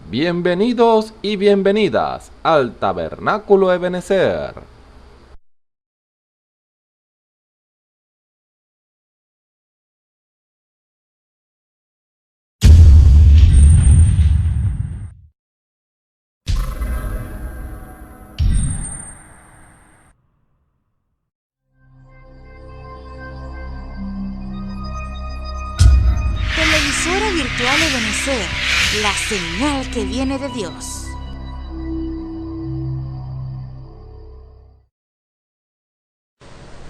Bienvenidos y bienvenidas al Tabernáculo Ebenezer. Televisora virtual Ebenezer, la señal que viene de Dios.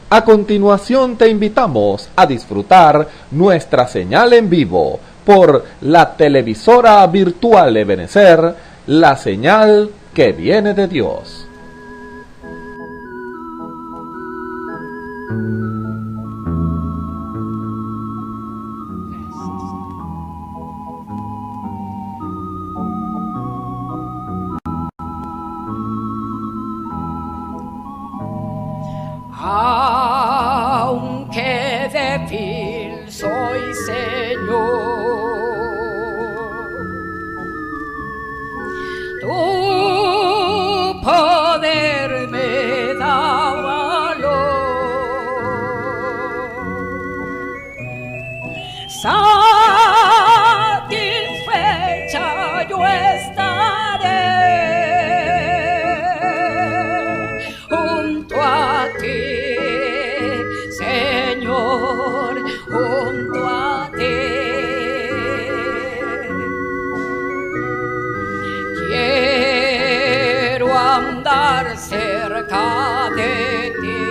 A continuación te invitamos a disfrutar nuestra señal en vivo por la televisora virtual Ebenezer, la señal que viene de Dios. Aunque débil soy, Señor, tu poder me da valor. Satisfecha yo estaré junto a ti, Señor, junto a ti. Quiero andar cerca de ti,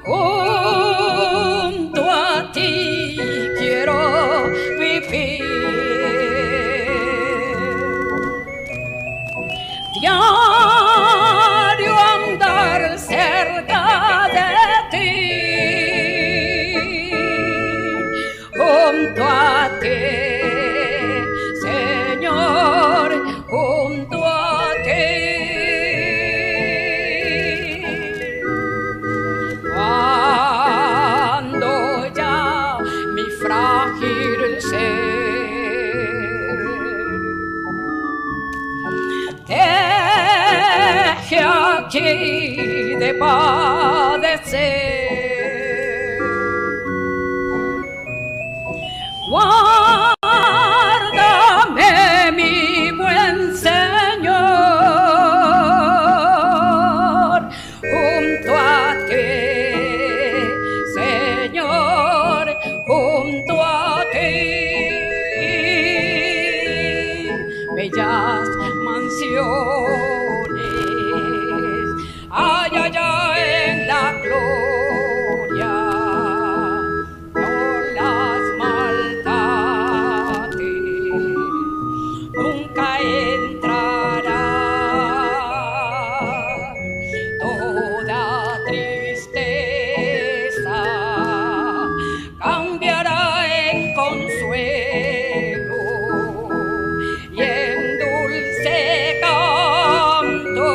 junto a ti quiero vivir. Diario andar cerca de ti, junto a ti, Señor, junto a ti. Cuando ya mi frágil ser deje aquí de padecer, guárdame, mi buen Señor, junto a ti, Señor, junto a ti. Bellas mansiones hay allá en la gloria, no las maldades nunca entrará. Toda tristeza cambiará en consuelo y en dulce canto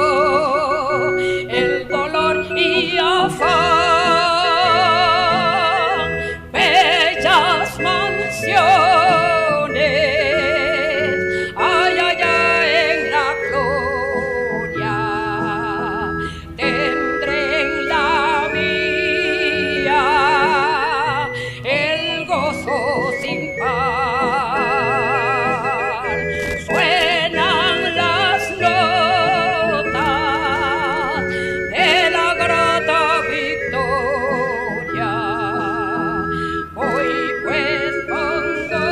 el dolor y afán. Bellas mansiones hay allá en la gloria, tendré en la mía el gozo sin par. Suenan las notas de la grata victoria. Hoy pues pongo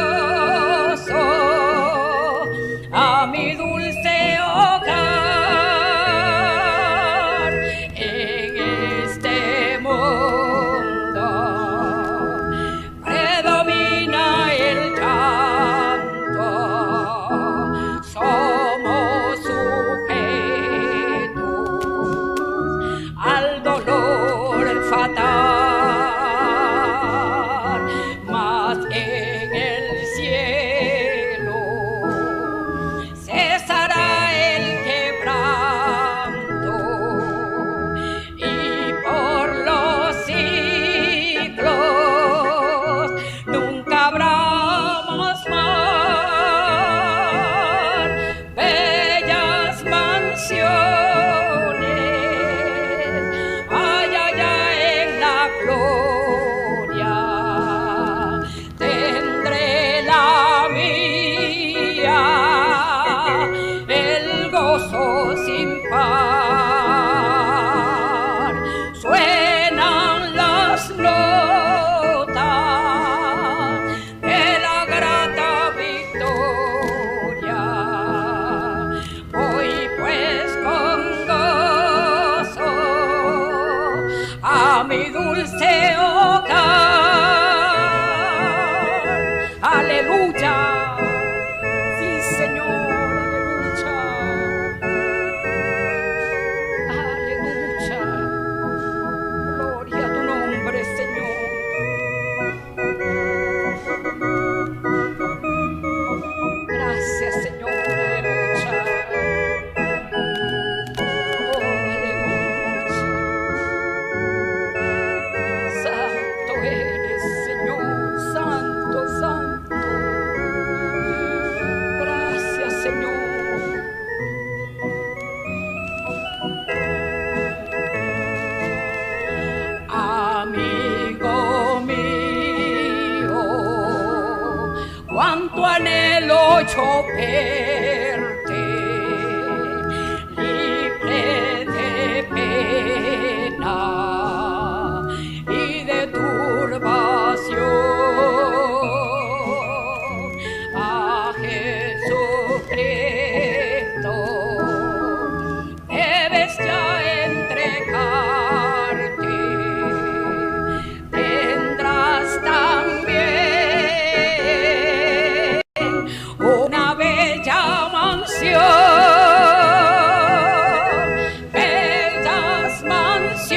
cuánto anhelo yo verte, libre de pena y de turbación. A Jesucristo debes ya entregarte, tendrás también una bella mansión, bellas mansiones,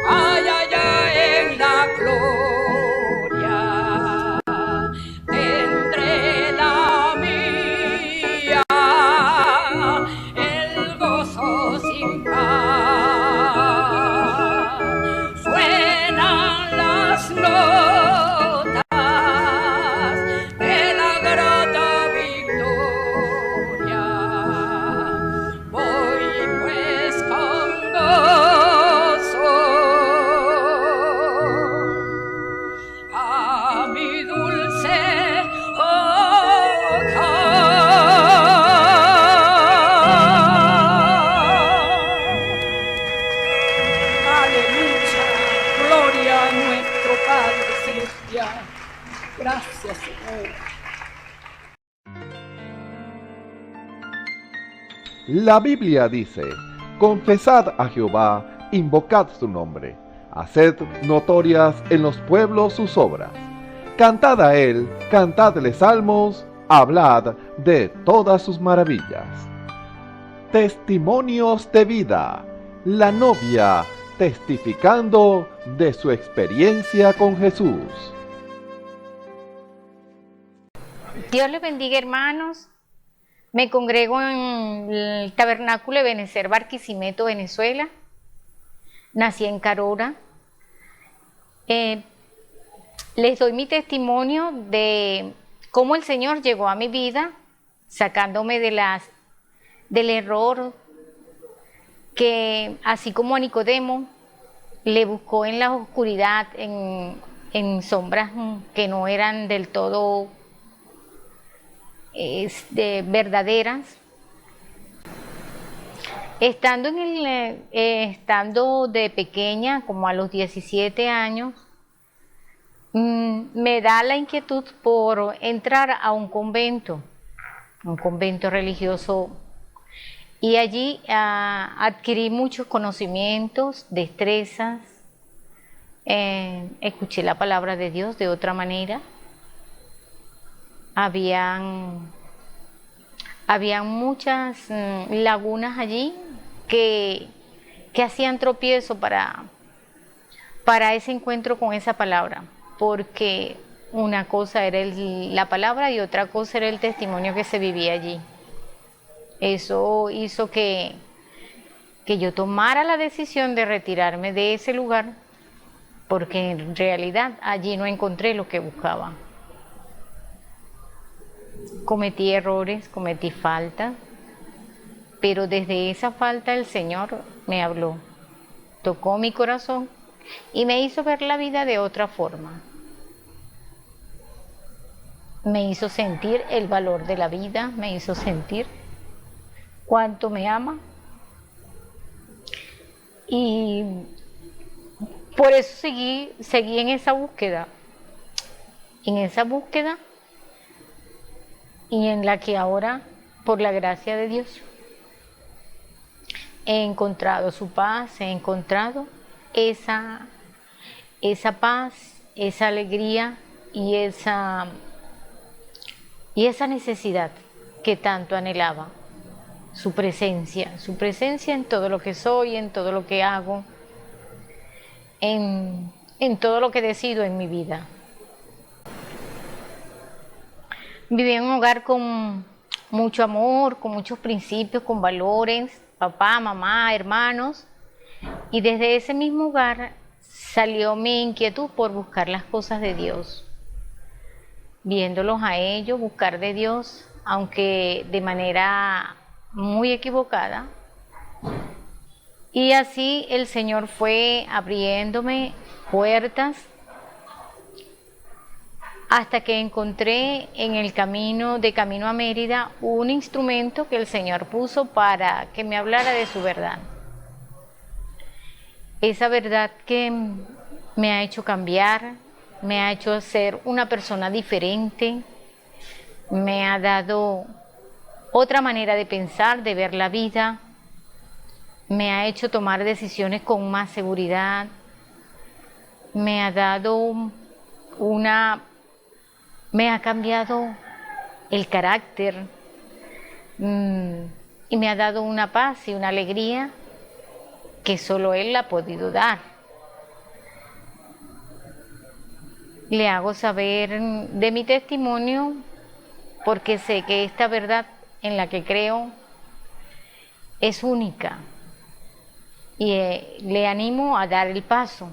ay, ay, ay, en la gloria tendré la mía, el gozo sin par. Suenan las notas de la grata victoria, voy pues con gozo a mi dulce hogar. Aleluya, gloria a nuestro Padre Celestial. Gracias, Señor. La Biblia dice, confesad a Jehová, invocad su nombre, haced notorias en los pueblos sus obras. Cantad a él, cantadle salmos, hablad de todas sus maravillas. Testimonios de vida, la novia testificando de su experiencia con Jesús. Dios les bendiga, hermanos. Me congrego en el Tabernáculo Ebenezer Barquisimeto, Venezuela. Nací en Carora. Les doy mi testimonio de cómo el Señor llegó a mi vida, sacándome del error que, así como a Nicodemo, le buscó en la oscuridad, en sombras que no eran del todo verdaderas. Estando de pequeña, como a los 17 años, me da la inquietud por entrar a un convento religioso, y allí adquirí muchos conocimientos, destrezas, escuché la palabra de Dios de otra manera. Habían muchas lagunas allí que hacían tropiezo para ese encuentro con esa palabra, porque una cosa era la palabra y otra cosa era el testimonio que se vivía allí. Eso hizo que yo tomara la decisión de retirarme de ese lugar, porque en realidad allí no encontré lo que buscaba. Cometí errores, cometí faltas, pero desde esa falta el Señor me habló, tocó mi corazón y me hizo ver la vida de otra forma. Me hizo sentir el valor de la vida, me hizo sentir cuánto me ama, y por eso seguí en esa búsqueda, y en la que ahora, por la gracia de Dios, he encontrado su paz, he encontrado esa paz, esa alegría y esa necesidad que tanto anhelaba. Su presencia en todo lo que soy, en todo lo que hago, en todo lo que decido en mi vida. Viví en un hogar con mucho amor, con muchos principios, con valores, papá, mamá, hermanos, y desde ese mismo hogar salió mi inquietud por buscar las cosas de Dios, viéndolos a ellos, buscar de Dios, aunque de manera muy equivocada. Y así el Señor fue abriéndome puertas hasta que encontré en el camino, de camino a Mérida, un instrumento que el Señor puso para que me hablara de su verdad. Esa verdad que me ha hecho cambiar, me ha hecho ser una persona diferente, me ha dado otra manera de pensar, de ver la vida, me ha hecho tomar decisiones con más seguridad, me ha dado me ha cambiado el carácter y me ha dado una paz y una alegría que solo Él ha podido dar. Le hago saber de mi testimonio porque sé que esta verdad en la que creo es única y le animo a dar el paso,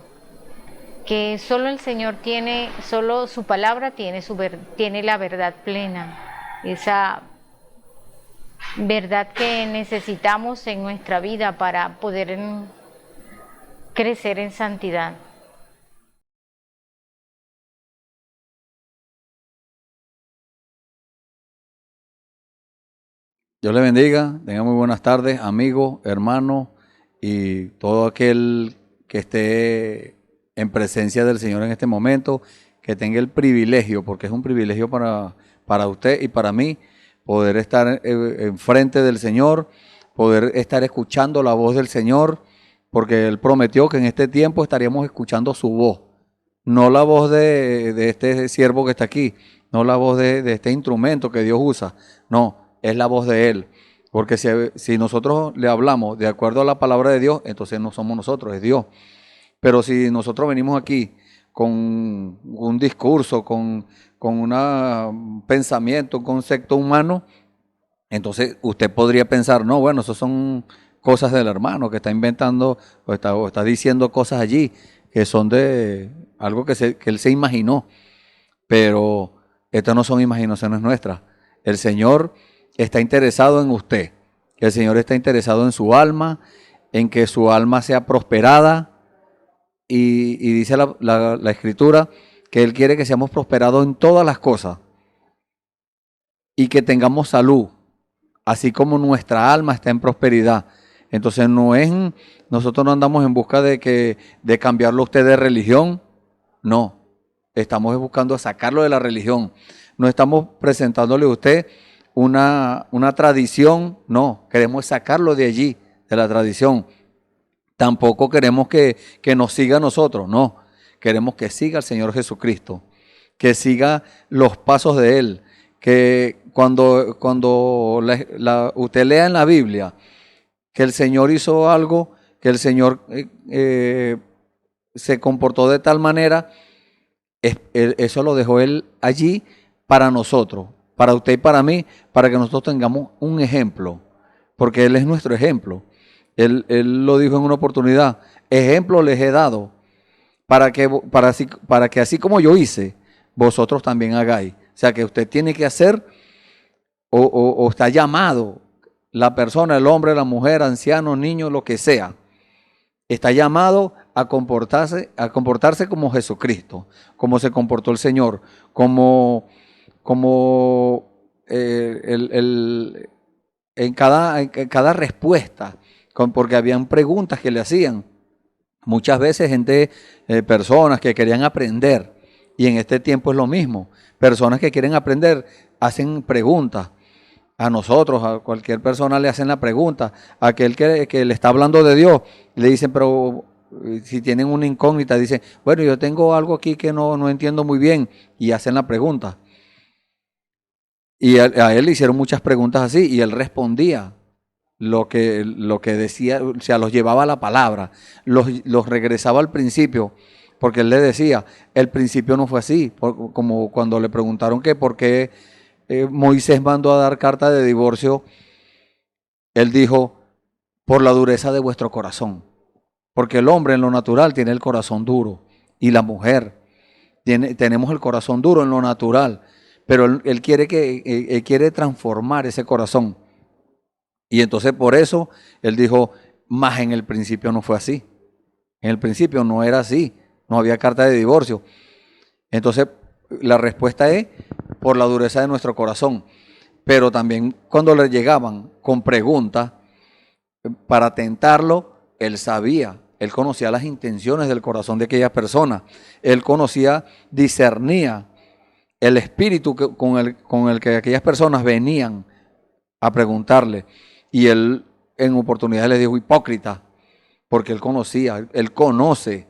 que solo el Señor tiene, solo su palabra tiene la verdad plena, esa verdad que necesitamos en nuestra vida para poder crecer en santidad. Dios le bendiga, tenga muy buenas tardes, amigos, hermanos y todo aquel que esté en presencia del Señor en este momento, que tenga el privilegio, porque es un privilegio para usted y para mí, poder estar enfrente del Señor, poder estar escuchando la voz del Señor, porque Él prometió que en este tiempo estaríamos escuchando su voz, no la voz de este siervo que está aquí, no la voz de este instrumento que Dios usa, no, es la voz de Él. Porque si nosotros le hablamos de acuerdo a la palabra de Dios, entonces no somos nosotros, es Dios. Pero si nosotros venimos aquí con un discurso, con un pensamiento, un concepto humano, entonces usted podría pensar, no, bueno, eso son cosas del hermano que está inventando o está diciendo cosas allí que son de algo que él se imaginó. Pero estas no son imaginaciones nuestras. El Señor está interesado en usted. El Señor está interesado en su alma, en que su alma sea prosperada. Y dice la Escritura que Él quiere que seamos prosperados en todas las cosas y que tengamos salud, así como nuestra alma está en prosperidad. Entonces nosotros no andamos en busca de cambiarlo a usted de religión, no. Estamos buscando sacarlo de la religión. No estamos presentándole a usted una tradición, no. Queremos sacarlo de allí, de la tradición. Tampoco queremos que nos siga a nosotros, no. Queremos que siga al Señor Jesucristo, que siga los pasos de Él, que cuando usted lea en la Biblia que el Señor hizo algo, que el Señor se comportó de tal manera, eso lo dejó Él allí para nosotros, para usted y para mí, para que nosotros tengamos un ejemplo, porque Él es nuestro ejemplo. Él lo dijo en una oportunidad, ejemplo les he dado, para que así como yo hice, vosotros también hagáis. O sea que usted tiene que hacer, o está llamado, la persona, el hombre, la mujer, anciano, niño, lo que sea, está llamado a comportarse como Jesucristo, como se comportó el Señor, como en cada respuesta, porque habían preguntas que le hacían. Muchas veces personas que querían aprender, y en este tiempo es lo mismo, personas que quieren aprender hacen preguntas. A nosotros, a cualquier persona le hacen la pregunta, a aquel que le está hablando de Dios, le dicen, pero si tienen una incógnita, dicen, bueno, yo tengo algo aquí que no entiendo muy bien, y hacen la pregunta. Y a él le hicieron muchas preguntas así, y él respondía lo que decía, o sea, los llevaba a la palabra, los regresaba al principio, porque él le decía, el principio no fue así, como cuando le preguntaron que por qué Moisés mandó a dar carta de divorcio, él dijo, por la dureza de vuestro corazón, porque el hombre en lo natural tiene el corazón duro, y la mujer tenemos el corazón duro en lo natural, pero él quiere transformar ese corazón. Y entonces por eso él dijo, más en el principio no fue así. En el principio no era así, no había carta de divorcio. Entonces la respuesta es por la dureza de nuestro corazón. Pero también cuando le llegaban con preguntas para tentarlo, él sabía, él conocía las intenciones del corazón de aquellas personas. Él conocía, discernía el espíritu con el que aquellas personas venían a preguntarle. Y él en oportunidades les dijo hipócrita, porque él conocía, él conoce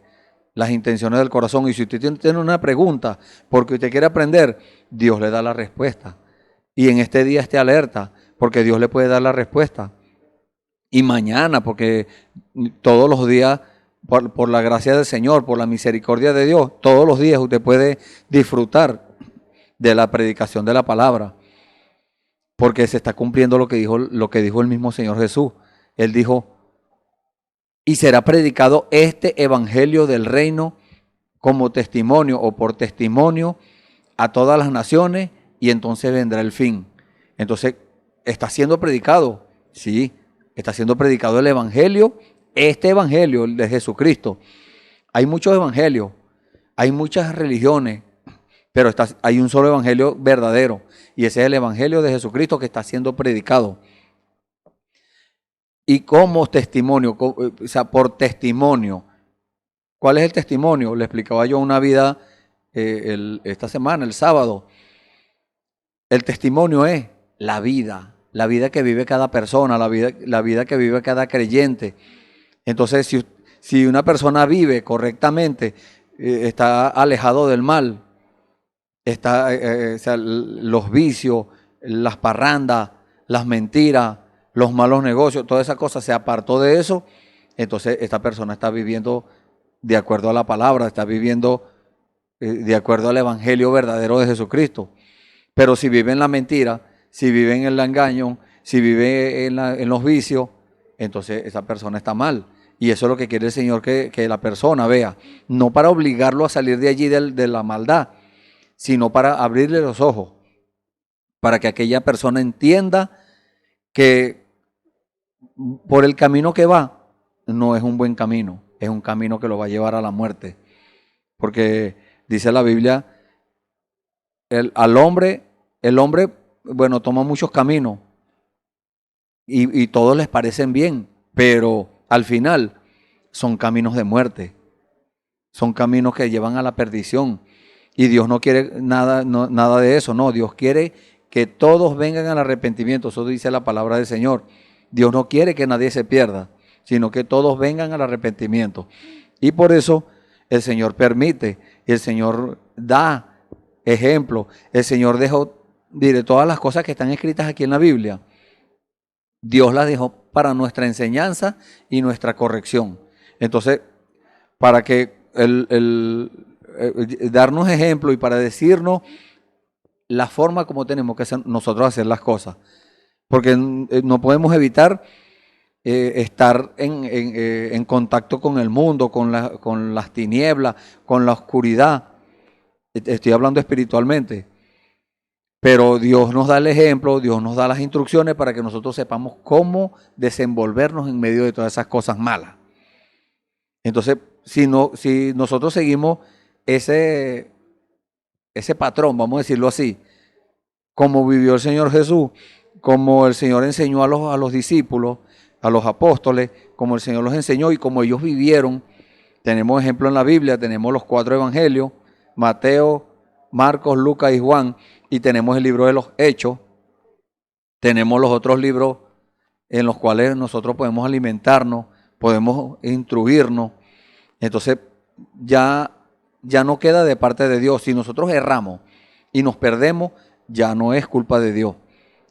las intenciones del corazón. Y si usted tiene una pregunta porque usted quiere aprender, Dios le da la respuesta. Y en este día esté alerta, porque Dios le puede dar la respuesta. Y mañana, porque todos los días, por la gracia del Señor, por la misericordia de Dios, todos los días usted puede disfrutar de la predicación de la palabra, porque se está cumpliendo lo que dijo el mismo Señor Jesús. Él dijo, y será predicado este evangelio del reino como testimonio o por testimonio a todas las naciones, y entonces vendrá el fin. Entonces, ¿está siendo predicado? Sí, está siendo predicado el evangelio, este evangelio de Jesucristo. Hay muchos evangelios, hay muchas religiones, pero hay un solo evangelio verdadero, y ese es el evangelio de Jesucristo que está siendo predicado. Y como testimonio, o sea, por testimonio. ¿Cuál es el testimonio? Le explicaba yo una vida esta semana, el sábado. El testimonio es la vida que vive cada persona, la vida que vive cada creyente. Entonces, si una persona vive correctamente, está alejado del mal, o sea, los vicios, las parrandas, las mentiras, los malos negocios, toda esa cosa se apartó de eso, entonces esta persona está viviendo de acuerdo a la palabra, está viviendo de acuerdo al evangelio verdadero de Jesucristo. Pero si vive en la mentira, si vive en el engaño, si vive en los vicios, entonces esa persona está mal. Y eso es lo que quiere el Señor que la persona vea. No para obligarlo a salir de allí de la maldad, sino para abrirle los ojos, para que aquella persona entienda que por el camino que va no es un buen camino, es un camino que lo va a llevar a la muerte. Porque dice la Biblia, el hombre, bueno, toma muchos caminos y todos les parecen bien, pero al final son caminos de muerte, son caminos que llevan a la perdición. Y Dios no quiere nada de eso, no, Dios quiere que todos vengan al arrepentimiento, eso dice la palabra del Señor. Dios no quiere que nadie se pierda, sino que todos vengan al arrepentimiento. Y por eso el Señor permite, el Señor da ejemplo, el Señor dejó, todas las cosas que están escritas aquí en la Biblia, Dios las dejó para nuestra enseñanza y nuestra corrección. Entonces, para que darnos ejemplo y para decirnos la forma como tenemos que nosotros hacer las cosas. Porque no podemos evitar estar en contacto con el mundo, con las tinieblas, con la oscuridad. Estoy hablando espiritualmente. Pero Dios nos da el ejemplo, Dios nos da las instrucciones para que nosotros sepamos cómo desenvolvernos en medio de todas esas cosas malas. Entonces, si nosotros seguimos ese patrón, vamos a decirlo así, como vivió el Señor Jesús, como el Señor enseñó a los discípulos, a los apóstoles, como el Señor los enseñó y como ellos vivieron, tenemos ejemplo en la Biblia, tenemos los 4 evangelios, Mateo, Marcos, Lucas y Juan, y tenemos el libro de los Hechos, tenemos los otros libros en los cuales nosotros podemos alimentarnos, podemos instruirnos. Entonces ya no queda de parte de Dios. Si nosotros erramos y nos perdemos, ya no es culpa de Dios.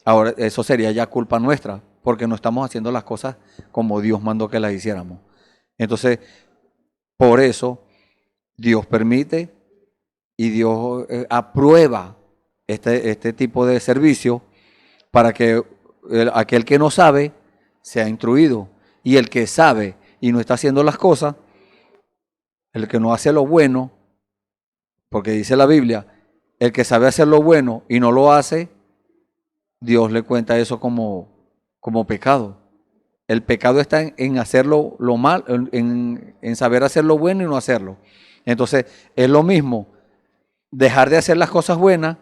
Ahora eso sería ya culpa nuestra, porque no estamos haciendo las cosas como Dios mandó que las hiciéramos. Entonces, por eso Dios permite y Dios aprueba este tipo de servicio para que aquel que no sabe sea instruido, y el que sabe y no está haciendo las cosas, el que no hace lo bueno, porque dice la Biblia, el que sabe hacer lo bueno y no lo hace, Dios le cuenta eso como pecado. El pecado está en hacerlo lo mal, en saber hacer lo bueno y no hacerlo. Entonces, es lo mismo dejar de hacer las cosas buenas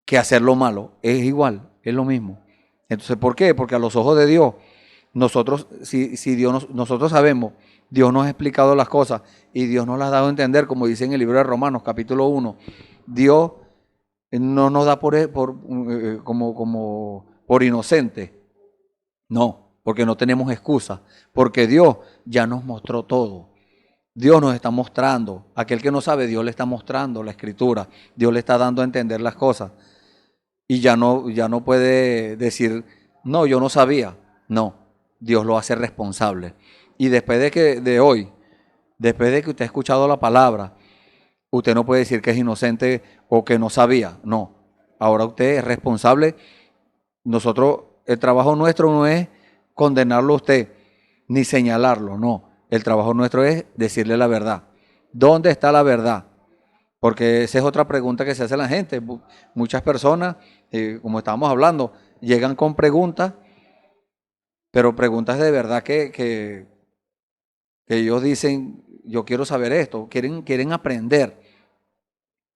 que hacer lo malo. Es igual, es lo mismo. Entonces, ¿por qué? Porque a los ojos de Dios, nosotros, si nosotros sabemos, Dios nos ha explicado las cosas y Dios nos las ha dado a entender, como dice en el libro de Romanos, capítulo 1. Dios no nos da por inocente. No, porque no tenemos excusa. Porque Dios ya nos mostró todo. Dios nos está mostrando. Aquel que no sabe, Dios le está mostrando la escritura. Dios le está dando a entender las cosas. Y ya no puede decir, no, yo no sabía. No, Dios lo hace responsable. Y después de que usted ha escuchado la palabra, usted no puede decir que es inocente o que no sabía. No, ahora usted es responsable. El trabajo nuestro no es condenarlo a usted, ni señalarlo, no. El trabajo nuestro es decirle la verdad. ¿Dónde está la verdad? Porque esa es otra pregunta que se hace la gente. Muchas personas, como estábamos hablando, llegan con preguntas, pero preguntas de verdad que ellos dicen, yo quiero saber esto, quieren aprender.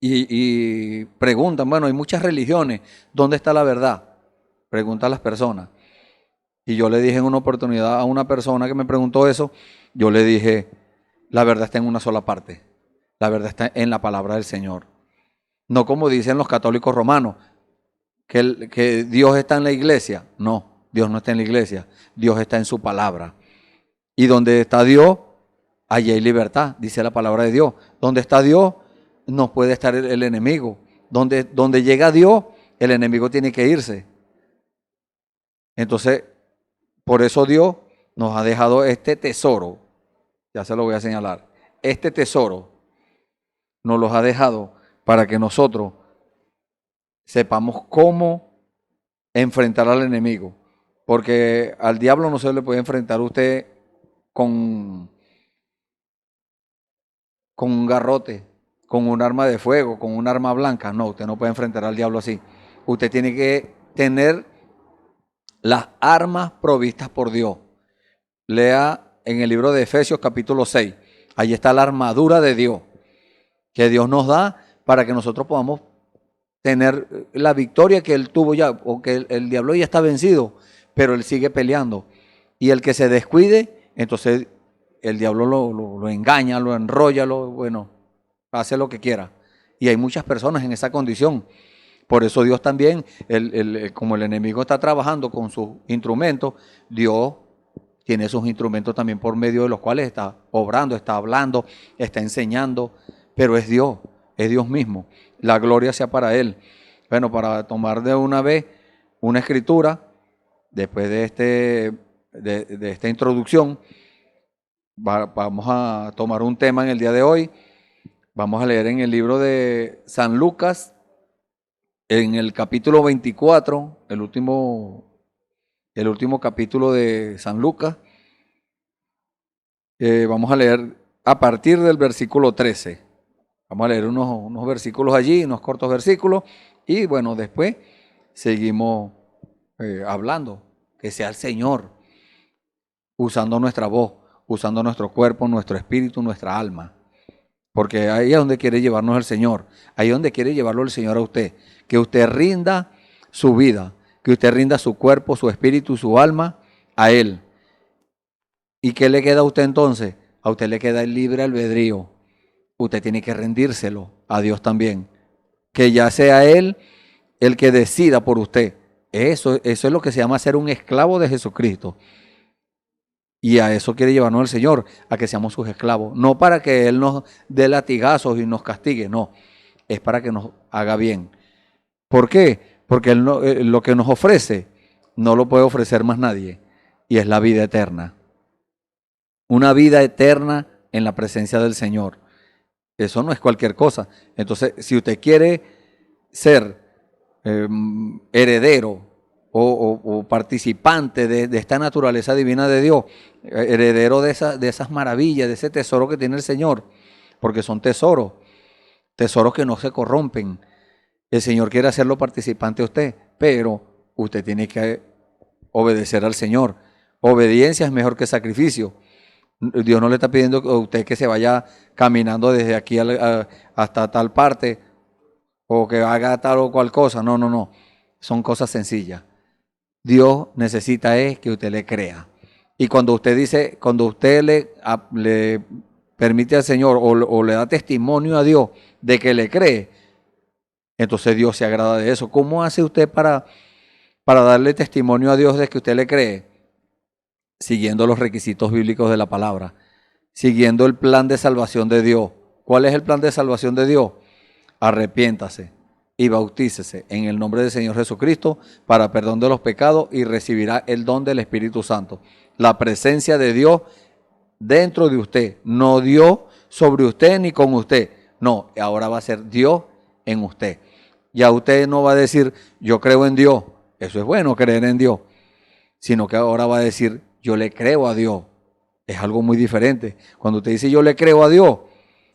Y preguntan, bueno, hay muchas religiones, ¿dónde está la verdad? Pregunta a las personas. Y yo le dije en una oportunidad a una persona que me preguntó eso, yo le dije, la verdad está en una sola parte. La verdad está en la palabra del Señor. No como dicen los católicos romanos, que Dios está en la iglesia. No, Dios no está en la iglesia. Dios está en su palabra. Y donde está Dios, allí hay libertad, dice la palabra de Dios. Donde está Dios, no puede estar el enemigo. Donde llega Dios, el enemigo tiene que irse. Entonces, por eso Dios nos ha dejado este tesoro. Ya se lo voy a señalar. Este tesoro nos los ha dejado para que nosotros sepamos cómo enfrentar al enemigo. Porque al diablo no se le puede enfrentar usted con un garrote, con un arma de fuego, con un arma blanca. No, usted no puede enfrentar al diablo así. Usted tiene que tener las armas provistas por Dios. Lea en el libro de Efesios capítulo 6. Ahí está la armadura de Dios, que Dios nos da para que nosotros podamos tener la victoria que Él tuvo ya, o que el diablo ya está vencido, pero Él sigue peleando. Y el que se descuide, entonces el diablo lo engaña, lo enrolla, hace lo que quiera. Y hay muchas personas en esa condición. Por eso Dios también, como el enemigo está trabajando con sus instrumentos, Dios tiene sus instrumentos también por medio de los cuales está obrando, está hablando, está enseñando, pero es Dios mismo. La gloria sea para Él. Bueno, para tomar de una vez una escritura, después de esta introducción, vamos a tomar un tema en el día de hoy. Vamos a leer en el libro de San Lucas, en el capítulo 24, el último capítulo de San Lucas. Vamos a leer a partir del versículo 13. Vamos a leer unos versículos allí, unos cortos versículos, y bueno, después seguimos hablando. Que sea el Señor usando nuestra voz, usando nuestro cuerpo, nuestro espíritu, nuestra alma. Porque ahí es donde quiere llevarnos el Señor. Ahí es donde quiere llevarlo el Señor a usted. Que usted rinda su vida, que usted rinda su cuerpo, su espíritu, su alma a Él. ¿Y qué le queda a usted entonces? A usted le queda el libre albedrío. Usted tiene que rendírselo a Dios también. Que ya sea Él el que decida por usted. Eso es lo que se llama ser un esclavo de Jesucristo. Y a eso quiere llevarnos el Señor, a que seamos sus esclavos. No para que Él nos dé latigazos y nos castigue, no. Es para que nos haga bien. ¿Por qué? Porque Él lo que nos ofrece no lo puede ofrecer más nadie. Y es la vida eterna. Una vida eterna en la presencia del Señor. Eso no es cualquier cosa. Entonces, si usted quiere ser heredero o participante de esta naturaleza divina de Dios, heredero de esas maravillas, de ese tesoro que tiene el Señor, porque son tesoros que no se corrompen. El Señor quiere hacerlo participante a usted, pero usted tiene que obedecer al Señor. Obediencia es mejor que sacrificio. Dios no le está pidiendo a usted que se vaya caminando desde aquí hasta tal parte o que haga tal o cual cosa. No, no, no. Son cosas sencillas. Dios necesita es que usted le crea. Y cuando usted dice, cuando usted le permite al Señor o le da testimonio a Dios de que le cree, entonces Dios se agrada de eso. ¿Cómo hace usted para darle testimonio a Dios de que usted le cree? Siguiendo los requisitos bíblicos de la palabra, siguiendo el plan de salvación de Dios. ¿Cuál es el plan de salvación de Dios? Arrepiéntase y bautícese en el nombre del Señor Jesucristo para perdón de los pecados y recibirá el don del Espíritu Santo. La presencia de Dios dentro de usted, no Dios sobre usted ni con usted. No, ahora va a ser Dios en usted. Ya usted no va a decir, yo creo en Dios. Eso es bueno, creer en Dios. Sino que ahora va a decir, yo le creo a Dios. Es algo muy diferente. Cuando usted dice yo le creo a Dios,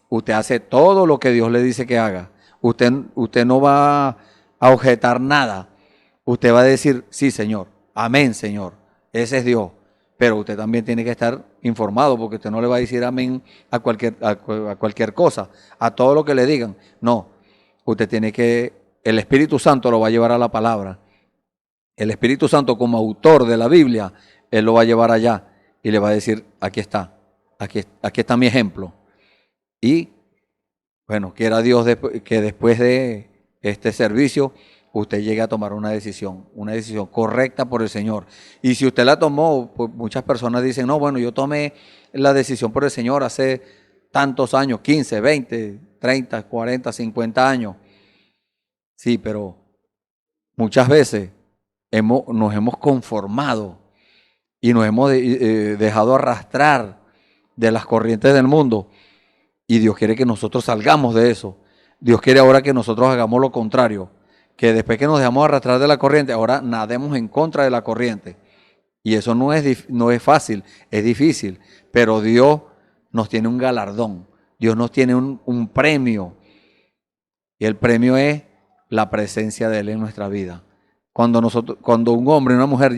usted hace todo lo que Dios le dice que haga. Usted no va a objetar nada. Usted va a decir, sí, Señor. Amén, Señor. Ese es Dios. Pero usted también tiene que estar informado, porque usted no le va a decir amén a cualquier cosa, a todo lo que le digan. No. Usted tiene que, el Espíritu Santo lo va a llevar a la palabra. El Espíritu Santo, como autor de la Biblia, Él lo va a llevar allá y le va a decir, aquí está mi ejemplo. Y, bueno, quiera Dios que después de este servicio, usted llegue a tomar una decisión correcta por el Señor. Y si usted la tomó, pues muchas personas dicen, no, bueno, yo tomé la decisión por el Señor hace tantos años, 15, 20, 30, 40, 50 años. Sí, pero muchas veces nos hemos conformado y nos hemos dejado arrastrar de las corrientes del mundo, y Dios quiere que nosotros salgamos de eso. Dios quiere ahora que nosotros hagamos lo contrario, que después que nos dejamos arrastrar de la corriente, ahora nademos en contra de la corriente. Y eso no es fácil, es difícil, pero Dios nos tiene un galardón, Dios nos tiene un premio, y el premio es la presencia de Él en nuestra vida. Cuando un hombre y una mujer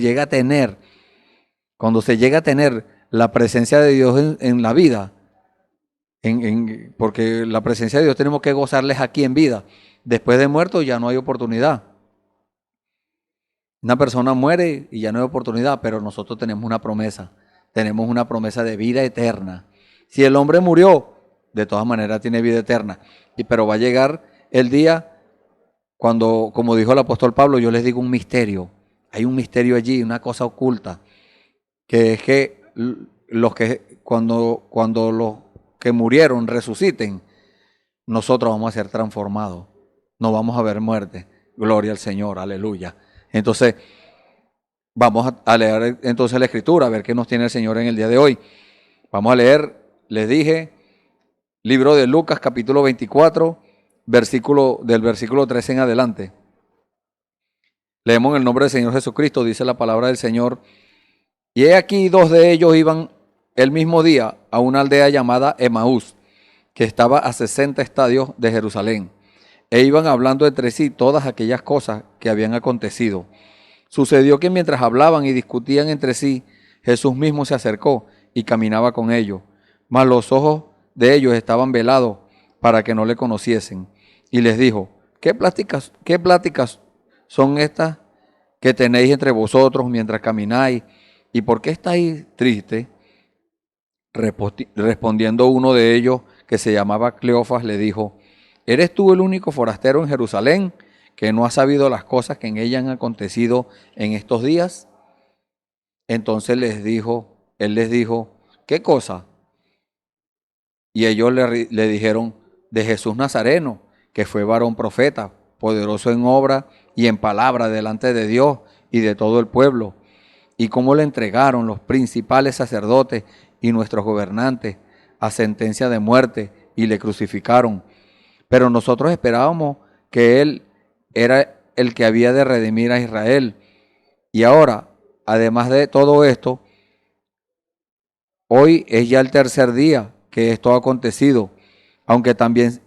cuando se llega a tener la presencia de Dios en la vida, porque la presencia de Dios tenemos que gozarles aquí en vida. Después de muerto ya no hay oportunidad. Una persona muere y ya no hay oportunidad, pero nosotros tenemos una promesa de vida eterna. Si el hombre murió, de todas maneras tiene vida eterna, pero va a llegar el día cuando, como dijo el apóstol Pablo, yo les digo un misterio. Hay un misterio allí, una cosa oculta, que es que cuando los que murieron resuciten, nosotros vamos a ser transformados. No vamos a ver muerte. Gloria al Señor, aleluya. Entonces, vamos a leer entonces la Escritura, a ver qué nos tiene el Señor en el día de hoy. Vamos a leer, les dije, libro de Lucas, capítulo 24, del versículo 13 en adelante. Leemos en el nombre del Señor Jesucristo, dice la palabra del Señor. Y he aquí 2 de ellos iban el mismo día a una aldea llamada Emaús, que estaba a 60 estadios de Jerusalén, e iban hablando entre sí todas aquellas cosas que habían acontecido. Sucedió que mientras hablaban y discutían entre sí, Jesús mismo se acercó y caminaba con ellos, mas los ojos de ellos estaban velados para que no le conociesen. Y les dijo, ¿qué pláticas son estas que tenéis entre vosotros mientras camináis? ¿Y por qué estáis tristes? Respondiendo uno de ellos, que se llamaba Cleofas, le dijo, ¿eres tú el único forastero en Jerusalén que no ha sabido las cosas que en ella han acontecido en estos días? Entonces él les dijo, ¿qué cosa? Y ellos le dijeron, de Jesús Nazareno, que fue varón profeta, poderoso en obra y en palabra delante de Dios y de todo el pueblo, y cómo le entregaron los principales sacerdotes y nuestros gobernantes a sentencia de muerte y le crucificaron. Pero nosotros esperábamos que Él era el que había de redimir a Israel. Y ahora, además de todo esto, hoy es ya el 3er día que esto ha acontecido, aunque también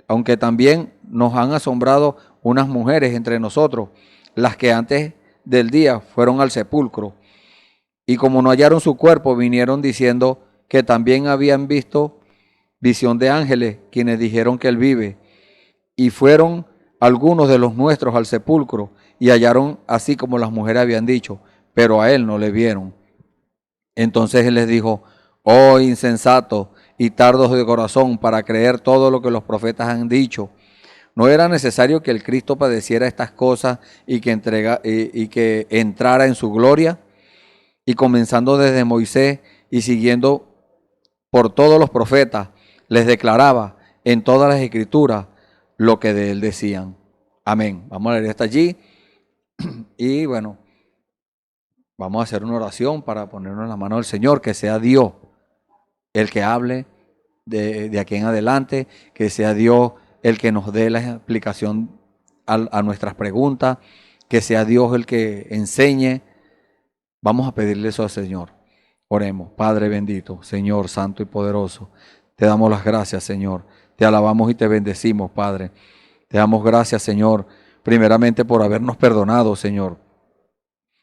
aunque también nos han asombrado unas mujeres entre nosotros, las que antes del día fueron al sepulcro, Y como no hallaron su cuerpo, vinieron diciendo que también habían visto visión de ángeles, quienes dijeron que él vive. Y fueron algunos de los nuestros al sepulcro y hallaron así como las mujeres habían dicho, pero a él no le vieron. Entonces él les dijo: oh insensatos y tardos de corazón para creer todo lo que los profetas han dicho. ¿No era necesario que el Cristo padeciera estas cosas y que entrara en su gloria? Y comenzando desde Moisés y siguiendo por todos los profetas, les declaraba en todas las escrituras lo que de él decían. Amén. Vamos a leer hasta allí. Y bueno, vamos a hacer una oración para ponernos en la mano del Señor, que sea Dios el que hable de aquí en adelante, que sea Dios el que nos dé la explicación a nuestras preguntas, que sea Dios el que enseñe. Vamos a pedirle eso al Señor. Oremos. Padre bendito, Señor santo y poderoso, te damos las gracias, Señor. Te alabamos y te bendecimos, Padre. Te damos gracias, Señor, primeramente por habernos perdonado, Señor.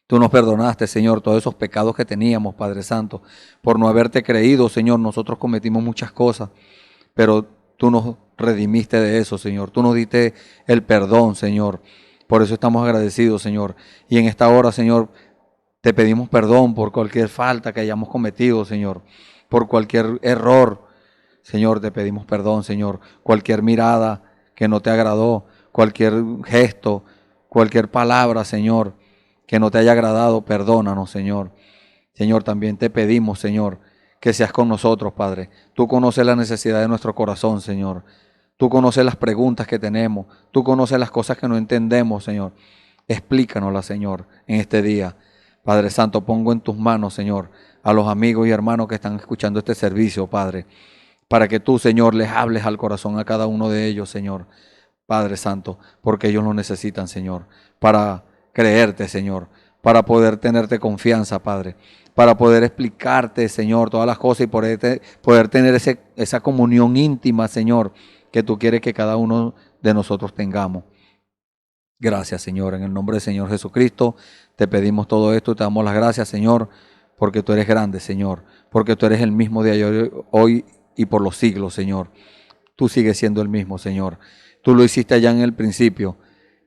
Tú nos perdonaste, Señor, todos esos pecados que teníamos, Padre Santo, por no haberte creído, Señor. Nosotros cometimos muchas cosas, pero tú nos redimiste de eso, Señor. Tú nos diste el perdón, Señor. Por eso estamos agradecidos, Señor. Y en esta hora, Señor, te pedimos perdón por cualquier falta que hayamos cometido, Señor. Por cualquier error, Señor, te pedimos perdón, Señor. Cualquier mirada que no te agradó, cualquier gesto, cualquier palabra, Señor, que no te haya agradado, perdónanos, Señor. Señor, también te pedimos, Señor, que seas con nosotros, Padre. Tú conoces la necesidad de nuestro corazón, Señor. Tú conoces las preguntas que tenemos. Tú conoces las cosas que no entendemos, Señor. Explícanoslas, Señor, en este día. Padre Santo, pongo en tus manos, Señor, a los amigos y hermanos que están escuchando este servicio, Padre, para que tú, Señor, les hables al corazón a cada uno de ellos, Señor. Padre Santo, porque ellos lo necesitan, Señor, para creerte, Señor, para poder tenerte confianza, Padre, para poder explicarte, Señor, todas las cosas y poder tener esa comunión íntima, Señor, que tú quieres que cada uno de nosotros tengamos. Gracias, Señor, en el nombre del Señor Jesucristo te pedimos todo esto y te damos las gracias, Señor, porque tú eres grande, Señor, porque tú eres el mismo de ayer, hoy y por los siglos, Señor. Tú sigues siendo el mismo, Señor. Tú lo hiciste allá en el principio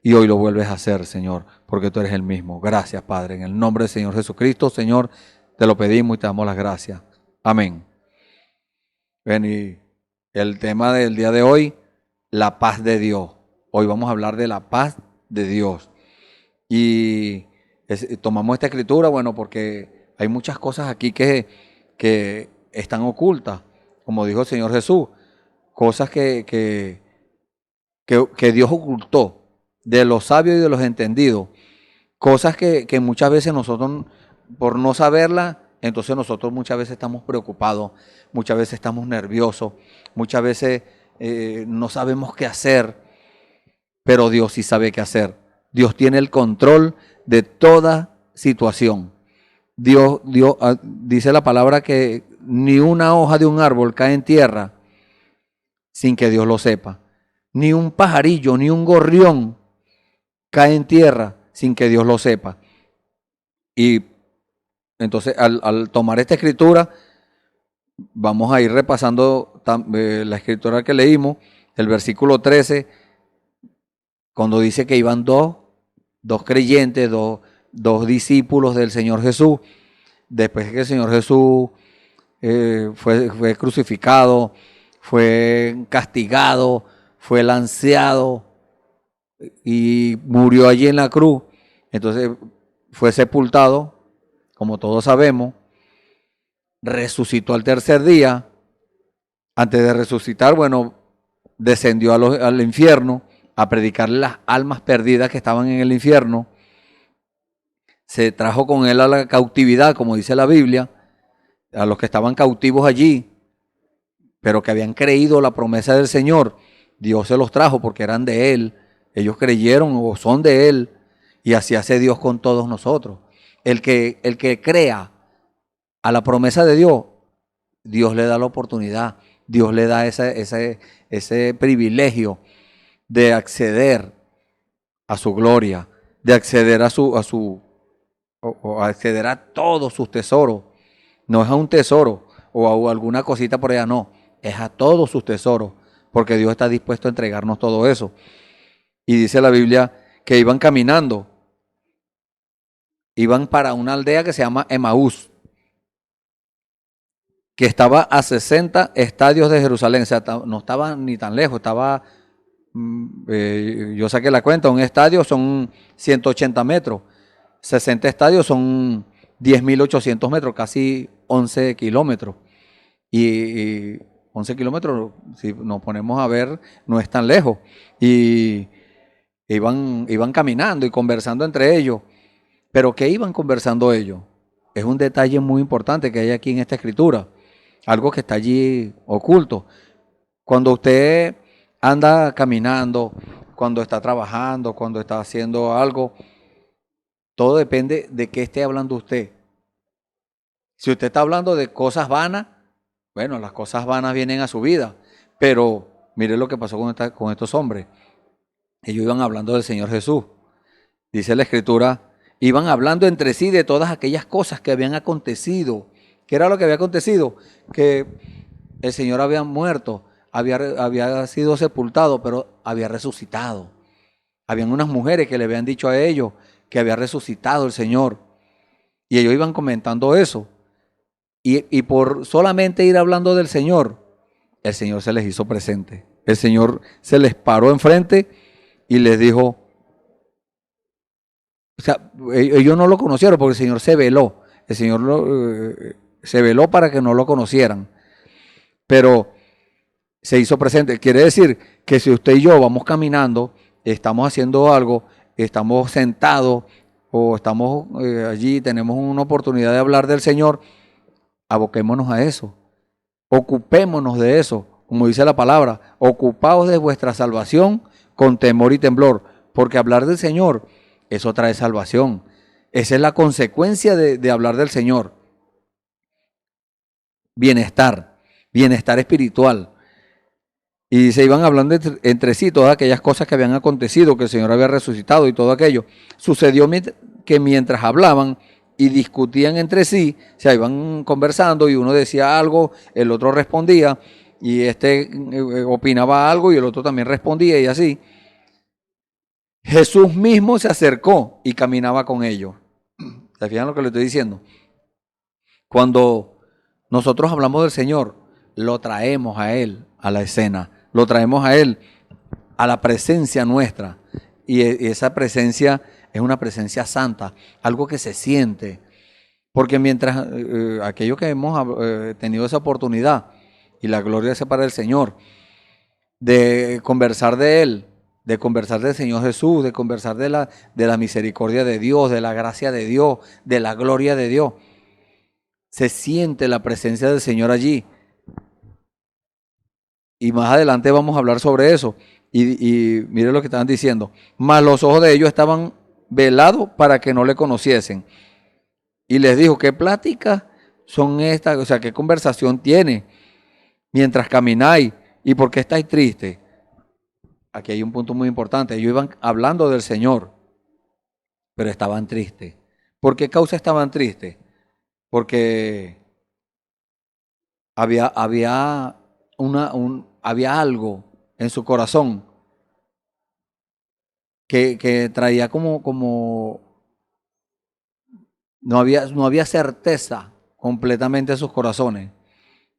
y hoy lo vuelves a hacer, Señor, porque tú eres el mismo. Gracias, Padre, en el nombre del Señor Jesucristo, Señor, te lo pedimos y te damos las gracias. Amén. Ven, y el tema del día de hoy, la paz de Dios. Hoy vamos a hablar de la paz de Dios. Y tomamos esta escritura, bueno, porque hay muchas cosas aquí que están ocultas, como dijo el Señor Jesús, cosas que Dios ocultó de los sabios y de los entendidos, cosas que muchas veces nosotros, por no saberlas, entonces nosotros muchas veces estamos preocupados, muchas veces estamos nerviosos, muchas veces no sabemos qué hacer, pero Dios sí sabe qué hacer. Dios tiene el control de toda situación. Dios dice la palabra que ni una hoja de un árbol cae en tierra sin que Dios lo sepa. Ni un pajarillo, ni un gorrión cae en tierra sin que Dios lo sepa. Y entonces al tomar esta escritura, vamos a ir repasando la escritura que leímos, el versículo 13, cuando dice que iban dos creyentes, dos discípulos del Señor Jesús, después que el Señor Jesús fue crucificado, fue castigado, fue lanceado y murió allí en la cruz. Entonces fue sepultado, como todos sabemos, resucitó al tercer día. Antes de resucitar, bueno, descendió al infierno a predicarle las almas perdidas que estaban en el infierno. Se trajo con él a la cautividad, como dice la Biblia, a los que estaban cautivos allí, pero que habían creído la promesa del Señor. Dios se los trajo porque eran de Él. Ellos creyeron o son de Él. Y así hace Dios con todos nosotros. El que crea a la promesa de Dios, Dios le da la oportunidad. Dios le da ese privilegio de acceder a su gloria, de acceder a su o acceder a todos sus tesoros. No es a un tesoro o a alguna cosita por allá, no. Es a todos sus tesoros, porque Dios está dispuesto a entregarnos todo eso. Y dice la Biblia que iban caminando. Iban para una aldea que se llama Emaús, que estaba a 60 estadios de Jerusalén. O sea, no estaba ni tan lejos, estaba, yo saqué la cuenta, un estadio son 180 metros, 60 estadios son 10.800 metros, casi 11 kilómetros. Y 11 kilómetros, si nos ponemos a ver, no es tan lejos. Y iban caminando y conversando entre ellos. Pero ¿qué iban conversando ellos? Es un detalle muy importante que hay aquí en esta escritura. Algo que está allí oculto. Cuando usted anda caminando, cuando está trabajando, cuando está haciendo algo, todo depende de qué esté hablando usted. Si usted está hablando de cosas vanas, bueno, las cosas vanas vienen a su vida. Pero mire lo que pasó con estos hombres. Ellos iban hablando del Señor Jesús. Dice la escritura, iban hablando entre sí de todas aquellas cosas que habían acontecido. ¿Qué era lo que había acontecido? Que el Señor había muerto, había sido sepultado, pero había resucitado. Habían unas mujeres que le habían dicho a ellos que había resucitado el Señor. Y ellos iban comentando eso. Y por solamente ir hablando del Señor, el Señor se les hizo presente. El Señor se les paró enfrente y les dijo, o sea, ellos no lo conocieron porque el Señor se veló. El Señor se veló para que no lo conocieran. Pero se hizo presente. Quiere decir que si usted y yo vamos caminando, estamos haciendo algo, estamos sentados o estamos allí, tenemos una oportunidad de hablar del Señor, aboquémonos a eso. Ocupémonos de eso. Como dice la palabra, ocupaos de vuestra salvación con temor y temblor. Porque hablar del Señor, eso trae salvación. Esa es la consecuencia de hablar del Señor. Bienestar espiritual. Y se iban hablando entre sí todas aquellas cosas que habían acontecido, que el Señor había resucitado y todo aquello. Sucedió que mientras hablaban y discutían entre sí, se iban conversando y uno decía algo, el otro respondía, y este opinaba algo y el otro también respondía y así. Jesús mismo se acercó y caminaba con ellos. ¿Se fijan lo que le estoy diciendo? Cuando nosotros hablamos del Señor, lo traemos a Él, a la escena, lo traemos a Él, a la presencia nuestra. Y esa presencia es una presencia santa, algo que se siente. Porque mientras aquellos que hemos tenido esa oportunidad, y la gloria sea para el Señor, de conversar de Él, de conversar del Señor Jesús, de conversar de la misericordia de Dios, de la gracia de Dios, de la gloria de Dios, se siente la presencia del Señor allí. Y más adelante vamos a hablar sobre eso. Y mire lo que estaban diciendo. Mas los ojos de ellos estaban velados para que no le conociesen. Y les dijo, ¿qué pláticas son estas? O sea, ¿qué conversación tiene mientras camináis? ¿Y por qué estáis tristes? Aquí hay un punto muy importante. Ellos iban hablando del Señor, pero estaban tristes. ¿Por qué causa estaban tristes? Porque había algo en su corazón que traía como no había certeza completamente en sus corazones.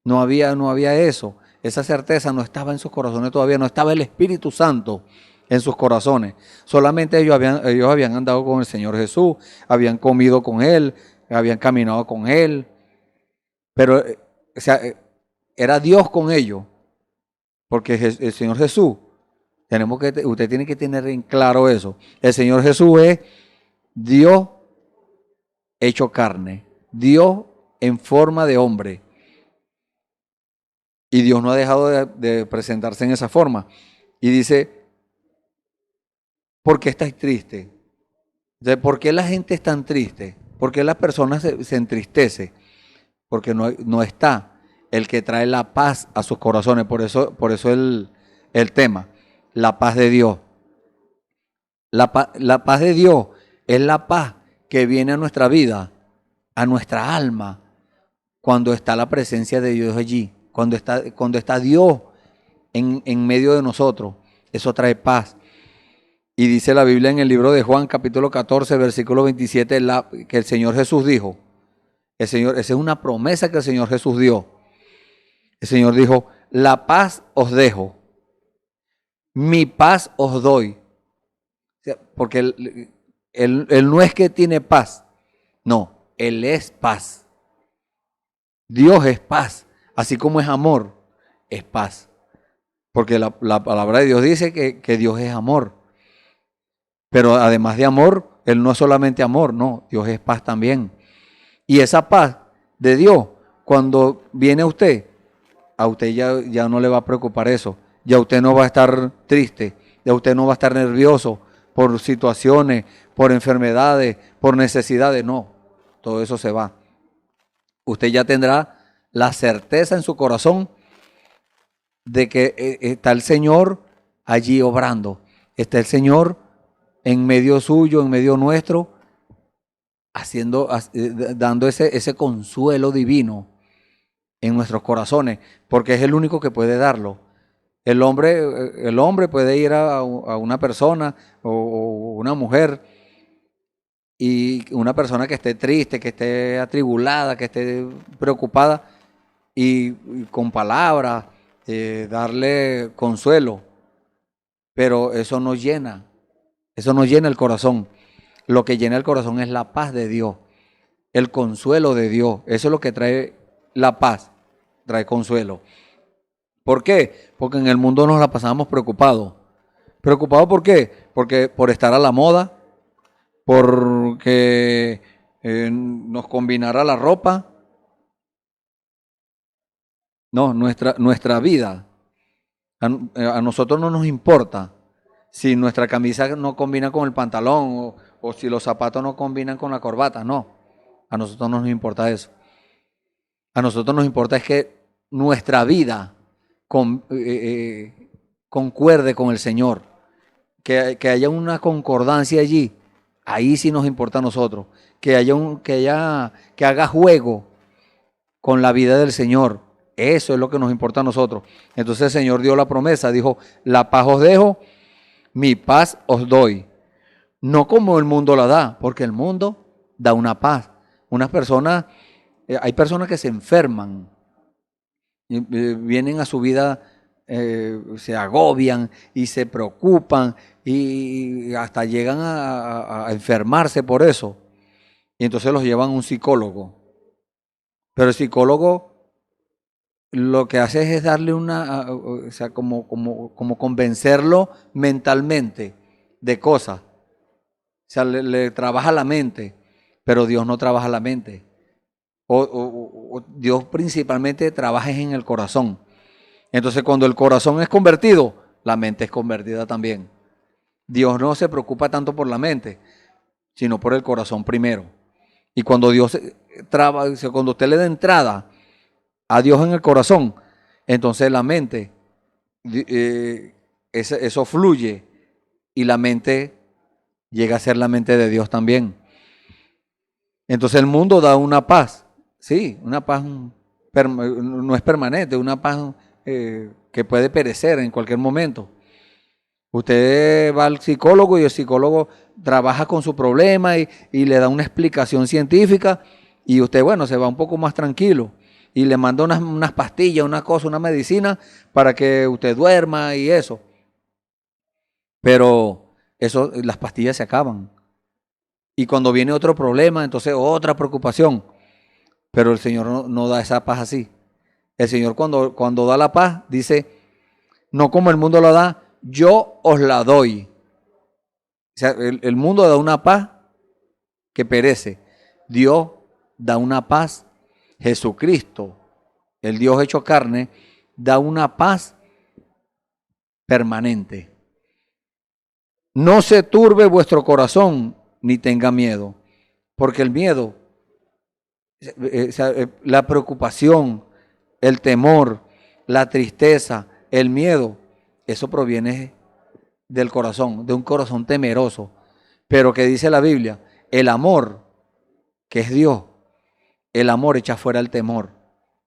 No había eso. Esa certeza no estaba en sus corazones todavía, no estaba el Espíritu Santo en sus corazones. Solamente ellos habían andado con el Señor Jesús, habían comido con Él, habían caminado con Él, pero o sea, era Dios con ellos, porque el Señor Jesús, usted tiene que tener en claro eso. El Señor Jesús es Dios hecho carne, Dios en forma de hombre. Y Dios no ha dejado de presentarse en esa forma. Y dice, ¿por qué estáis tristes? ¿Por qué la gente es tan triste? ¿Por qué las personas se entristecen? Porque no está el que trae la paz a sus corazones. Por eso el tema, la paz de Dios. La paz de Dios es la paz que viene a nuestra vida, a nuestra alma, cuando está la presencia de Dios allí, cuando está Dios en medio de nosotros. Eso trae paz. Y dice la Biblia en el libro de Juan, capítulo 14, versículo 27, que el Señor Jesús dijo, esa es una promesa que el Señor Jesús dio. El Señor dijo, la paz os dejo, mi paz os doy. O sea, porque Él no es que tiene paz, no, Él es paz. Dios es paz, así como es amor, es paz. Porque la palabra de Dios dice que Dios es amor. Pero además de amor, Él no es solamente amor, no, Dios es paz también. Y esa paz de Dios, cuando viene a usted ya no le va a preocupar eso. Ya usted no va a estar triste, ya usted no va a estar nervioso por situaciones, por enfermedades, por necesidades, no. Todo eso se va. Usted ya tendrá la certeza en su corazón de que está el Señor allí obrando. Está el Señor en medio suyo, en medio nuestro, dando ese consuelo divino en nuestros corazones, porque es el único que puede darlo. El hombre puede ir a una persona o una mujer, y una persona que esté triste, que esté atribulada, que esté preocupada, y con palabras darle consuelo, pero eso no llena el corazón. Lo que llena el corazón es la paz de Dios, el consuelo de Dios. Eso es lo que trae la paz, trae consuelo. ¿Por qué? Porque en el mundo nos la pasamos preocupados. ¿Preocupados por qué? Porque por estar a la moda, porque nos combinara la ropa. No, nuestra vida, a nosotros no nos importa si nuestra camisa no combina con el pantalón o si los zapatos no combinan con la corbata. No, a nosotros no nos importa eso. A nosotros nos importa es que nuestra vida concuerde con el Señor, que haya una concordancia allí. Ahí sí nos importa a nosotros, que haga juego con la vida del Señor. Eso es lo que nos importa a nosotros. Entonces el Señor dio la promesa, dijo, la paz os dejo, mi paz os doy. No como el mundo la da, porque el mundo da una paz. Hay personas que se enferman, vienen a su vida, se agobian y se preocupan y hasta llegan a enfermarse por eso. Y entonces los llevan a un psicólogo. Pero el psicólogo lo que hace es darle como convencerlo mentalmente de cosas. O sea, le trabaja la mente, pero Dios no trabaja la mente. Dios principalmente trabaja en el corazón. Entonces, cuando el corazón es convertido, la mente es convertida también. Dios no se preocupa tanto por la mente, sino por el corazón primero. Y cuando cuando usted le da entrada a Dios en el corazón, entonces la mente, eso fluye y la mente llega a ser la mente de Dios también. Entonces el mundo da una paz, sí, una paz no es permanente, una paz que puede perecer en cualquier momento. Usted va al psicólogo y el psicólogo trabaja con su problema y le da una explicación científica y usted, bueno, se va un poco más tranquilo. Y le manda unas pastillas, una medicina para que usted duerma y eso. Pero las pastillas se acaban. Y cuando viene otro problema, entonces otra preocupación. Pero el Señor no da esa paz así. El Señor cuando da la paz dice, no como el mundo la da, yo os la doy. O sea, el mundo da una paz que perece. Dios da una paz. Jesucristo, el Dios hecho carne, da una paz permanente. No se turbe vuestro corazón, ni tenga miedo, porque el miedo, la preocupación, el temor, la tristeza, el miedo, eso proviene del corazón, de un corazón temeroso. Pero que dice la Biblia, el amor que es Dios. El amor echa fuera el temor.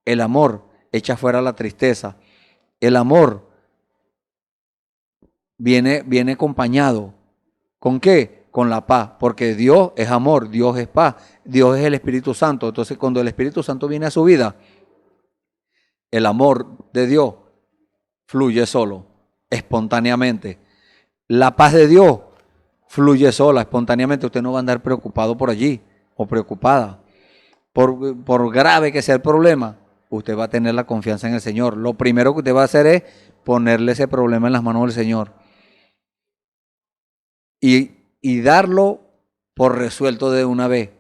El amor echa fuera la tristeza. El amor viene acompañado. ¿Con qué? Con la paz. Porque Dios es amor, Dios es paz, Dios es el Espíritu Santo. Entonces, cuando el Espíritu Santo viene a su vida, el amor de Dios fluye solo, espontáneamente. La paz de Dios fluye sola, espontáneamente. Usted no va a andar preocupado por allí o preocupada. Por grave que sea el problema, usted va a tener la confianza en el Señor. Lo primero que usted va a hacer es ponerle ese problema en las manos del Señor. Y darlo por resuelto de una vez.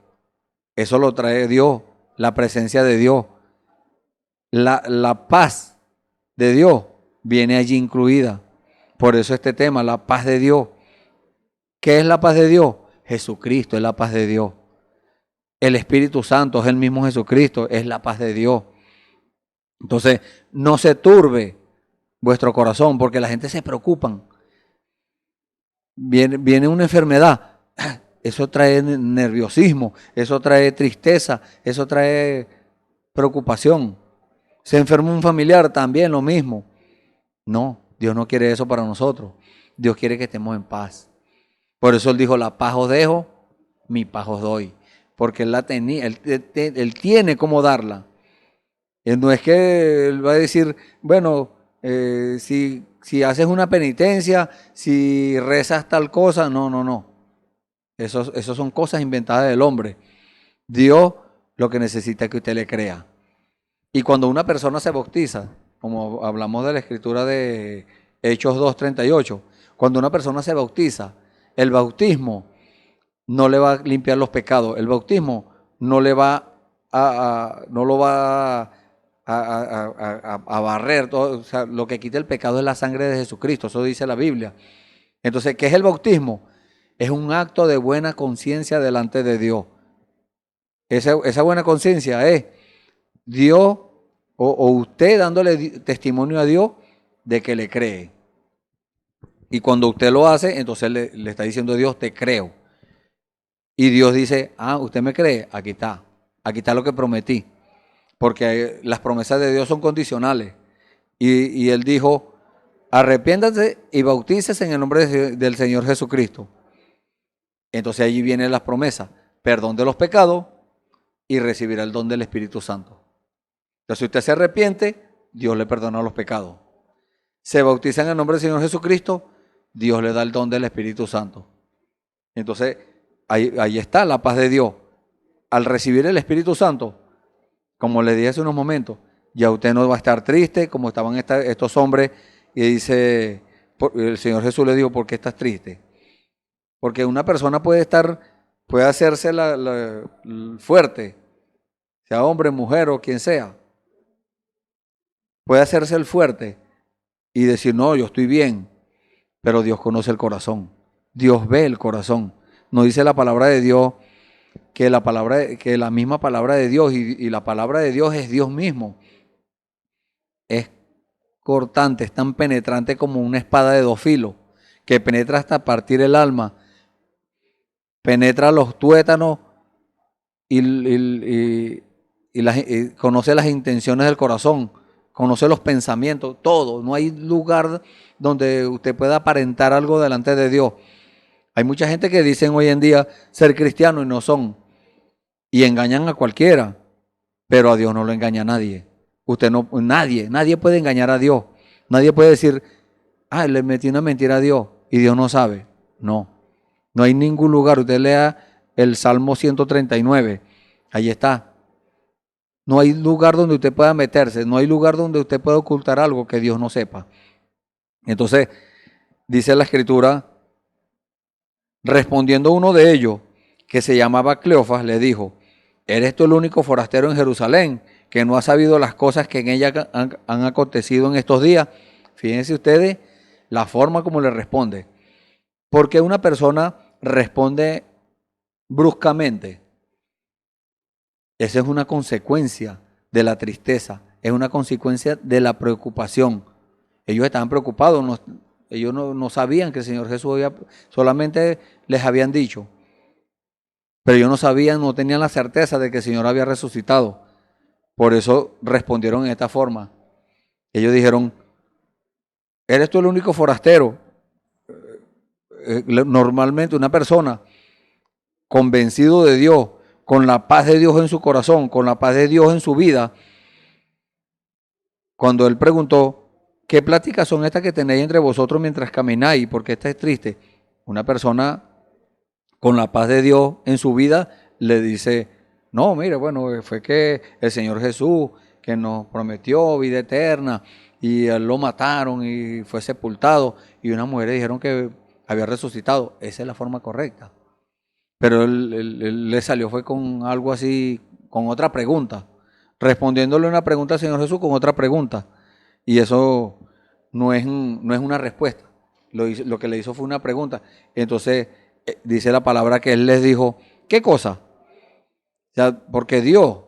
Eso lo trae Dios, la presencia de Dios. La paz de Dios viene allí incluida. Por eso este tema, la paz de Dios. ¿Qué es la paz de Dios? Jesucristo es la paz de Dios. El Espíritu Santo es el mismo Jesucristo, es la paz de Dios. Entonces, no se turbe vuestro corazón, porque la gente se preocupa. Viene una enfermedad, eso trae nerviosismo, eso trae tristeza, eso trae preocupación. Se enferma un familiar, también lo mismo. No, Dios no quiere eso para nosotros. Dios quiere que estemos en paz. Por eso Él dijo, la paz os dejo, mi paz os doy. Porque Él la tenía, él tiene cómo darla. No es que Él va a decir, bueno, si haces una penitencia, si rezas tal cosa, no. Eso son cosas inventadas del hombre. Dios lo que necesita es que usted le crea. Y cuando una persona se bautiza, como hablamos de la escritura de Hechos 2:38, cuando una persona se bautiza, el bautismo no le va a limpiar los pecados. El bautismo no le va no lo va a barrer. Todo, o sea, lo que quita el pecado es la sangre de Jesucristo. Eso dice la Biblia. Entonces, ¿qué es el bautismo? Es un acto de buena conciencia delante de Dios. Esa buena conciencia es Dios o usted dándole testimonio a Dios de que le cree. Y cuando usted lo hace, entonces le está diciendo a Dios, te creo. Y Dios dice, ¿usted me cree? Aquí está lo que prometí. Porque las promesas de Dios son condicionales. Y Él dijo, arrepiéntate y bautícese en el nombre del Señor Jesucristo. Entonces allí vienen las promesas, perdón de los pecados y recibirá el don del Espíritu Santo. Entonces si usted se arrepiente, Dios le perdona los pecados. Se bautiza en el nombre del Señor Jesucristo, Dios le da el don del Espíritu Santo. Entonces ahí está la paz de Dios. Al recibir el Espíritu Santo, como le dije hace unos momentos, ya usted no va a estar triste como estaban estos hombres. Y dice, el Señor Jesús le dijo, ¿por qué estás triste? Porque una persona puede hacerse fuerte, sea hombre, mujer o quien sea. Puede hacerse el fuerte y decir, no, yo estoy bien. Pero Dios conoce el corazón. Dios ve el corazón. No dice la palabra de Dios que la misma palabra de Dios y la palabra de Dios es Dios mismo. Es cortante, es tan penetrante como una espada de dos filos, que penetra hasta partir el alma, penetra los tuétanos y conoce las intenciones del corazón, conoce los pensamientos, todo. No hay lugar donde usted pueda aparentar algo delante de Dios. Hay mucha gente que dicen hoy en día ser cristiano y no son, y engañan a cualquiera, pero a Dios no lo engaña a nadie. Nadie puede engañar a Dios. Nadie puede decir, le metí una mentira a Dios y Dios no sabe. No hay ningún lugar. Usted lea el Salmo 139, ahí está. No hay lugar donde usted pueda meterse, no hay lugar donde usted pueda ocultar algo que Dios no sepa. Entonces, dice la Escritura, respondiendo uno de ellos, que se llamaba Cleofas, le dijo, ¿eres tú el único forastero en Jerusalén que no ha sabido las cosas que en ella han acontecido en estos días? Fíjense ustedes la forma como le responde. Porque una persona responde bruscamente. Esa es una consecuencia de la tristeza, es una consecuencia de la preocupación. Ellos estaban preocupados, ellos no sabían que el Señor Jesús solamente les habían dicho, Pero ellos no sabían, no tenían la certeza de que el Señor había resucitado. Por eso respondieron en esta forma. Ellos dijeron, ¿eres tú el único forastero? Normalmente una persona convencido de Dios, con la paz de Dios en su corazón, con la paz de Dios en su vida, cuando él preguntó, ¿qué pláticas son estas que tenéis entre vosotros mientras camináis? Porque esta es triste. Una persona con la paz de Dios en su vida le dice, no, mire, bueno, fue que el Señor Jesús, que nos prometió vida eterna, y él lo mataron y fue sepultado, y unas mujeres dijeron que había resucitado. Esa es la forma correcta. Pero él le salió fue con algo así, con otra pregunta, respondiéndole una pregunta al Señor Jesús con otra pregunta. Y eso no es una respuesta. Lo que le hizo fue una pregunta. Entonces dice la palabra que él les dijo, ¿qué cosa? O sea, porque Dios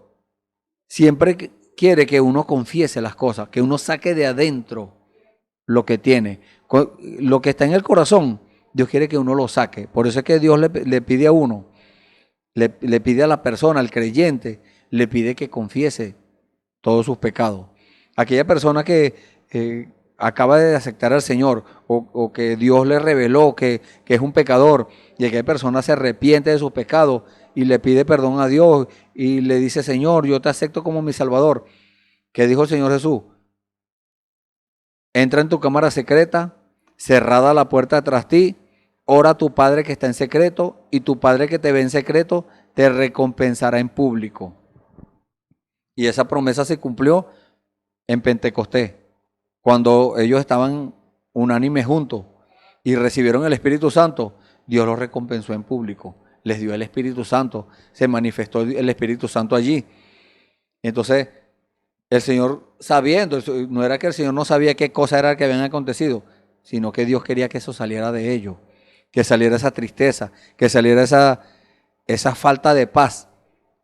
siempre quiere que uno confiese las cosas, que uno saque de adentro lo que tiene. Lo que está en el corazón, Dios quiere que uno lo saque. Por eso es que Dios le pide a uno, le pide a la persona, al creyente, le pide que confiese todos sus pecados. Aquella persona que acaba de aceptar al Señor o que Dios le reveló que es un pecador y aquella persona se arrepiente de sus pecados y le pide perdón a Dios y le dice, Señor, yo te acepto como mi Salvador. ¿Qué dijo el Señor Jesús? Entra en tu cámara secreta, cerrada la puerta tras ti, ora a tu Padre que está en secreto y tu Padre que te ve en secreto te recompensará en público. Y esa promesa se cumplió en Pentecostés, cuando ellos estaban unánimes juntos y recibieron el Espíritu Santo. Dios los recompensó en público, les dio el Espíritu Santo, se manifestó el Espíritu Santo allí. Entonces, el Señor, sabiendo, no era que el Señor no sabía qué cosa era que habían acontecido, sino que Dios quería que eso saliera de ellos, que saliera esa tristeza, que saliera esa falta de paz,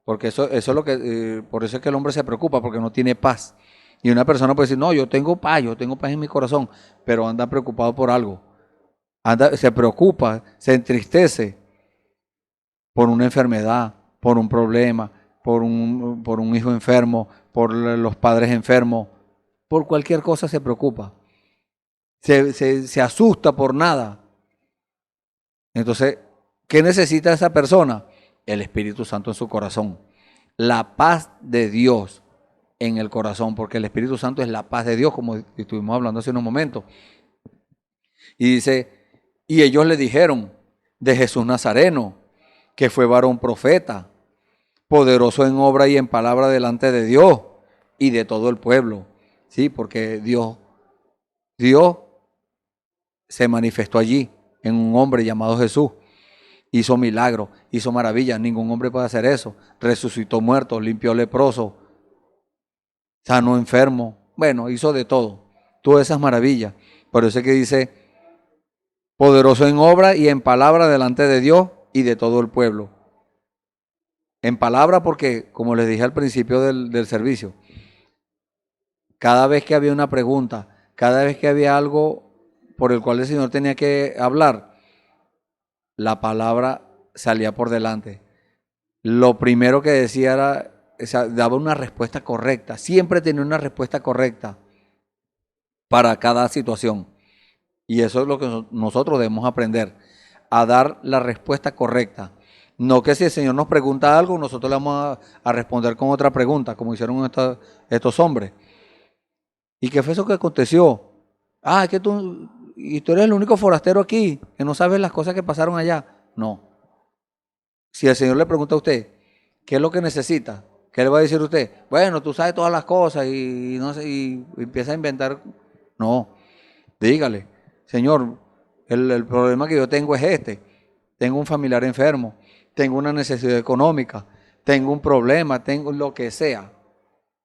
porque eso es lo que, por eso es que el hombre se preocupa, porque no tiene paz. Y una persona puede decir, no, yo tengo paz en mi corazón, pero anda preocupado por algo, se preocupa, se entristece por una enfermedad, por un problema, por un hijo enfermo, por los padres enfermos, por cualquier cosa se preocupa. Se asusta por nada. Entonces, ¿qué necesita esa persona? El Espíritu Santo en su corazón. La paz de Dios en el corazón, porque el Espíritu Santo es la paz de Dios, como estuvimos hablando hace unos momentos. Y dice, y ellos le dijeron de Jesús Nazareno, que fue varón profeta, poderoso en obra y en palabra delante de Dios y de todo el pueblo. Sí, porque Dios se manifestó allí en un hombre llamado Jesús. Hizo milagros, hizo maravillas. Ningún hombre puede hacer eso. Resucitó muertos, limpió leprosos, sanó enfermos. Bueno, hizo de todo. Todas esas maravillas. Por eso es que dice, poderoso en obra y en palabra delante de Dios y de todo el pueblo. En palabra porque, como les dije al principio del servicio, cada vez que había una pregunta, cada vez que había algo por el cual el Señor tenía que hablar, la palabra salía por delante. Lo primero que decía era, o sea, daba una respuesta correcta, siempre tenía una respuesta correcta para cada situación. Y eso es lo que nosotros debemos aprender, a dar la respuesta correcta. No que si el Señor nos pregunta algo, nosotros le vamos a responder con otra pregunta, como hicieron estos hombres. ¿Y qué fue eso que aconteció? Ah, es que tú eres el único forastero aquí, que no sabes las cosas que pasaron allá. No. Si el Señor le pregunta a usted, ¿qué es lo que necesita? ¿Qué le va a decir usted? Bueno, tú sabes todas las cosas y no sé, y empieza a inventar. No. Dígale, Señor, el problema que yo tengo es este. Tengo un familiar enfermo, tengo una necesidad económica, tengo un problema, tengo lo que sea.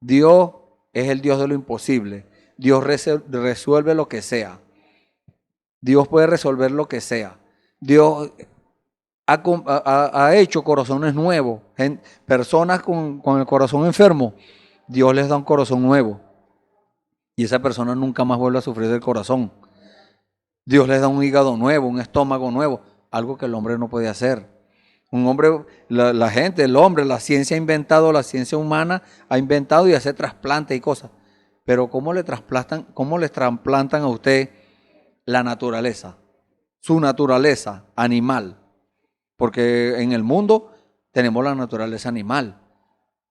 Dios es el Dios de lo imposible. Dios resuelve lo que sea. Dios puede resolver lo que sea. Dios ha hecho corazones nuevos. Personas con el corazón enfermo, Dios les da un corazón nuevo. Y esa persona nunca más vuelve a sufrir del corazón. Dios les da un hígado nuevo, un estómago nuevo, algo que el hombre no puede hacer. Un hombre, la gente, el hombre, la ciencia ha inventado, la ciencia humana ha inventado y hace trasplantes y cosas. Pero cómo le trasplantan a usted la naturaleza? Su naturaleza animal. Porque en el mundo tenemos la naturaleza animal.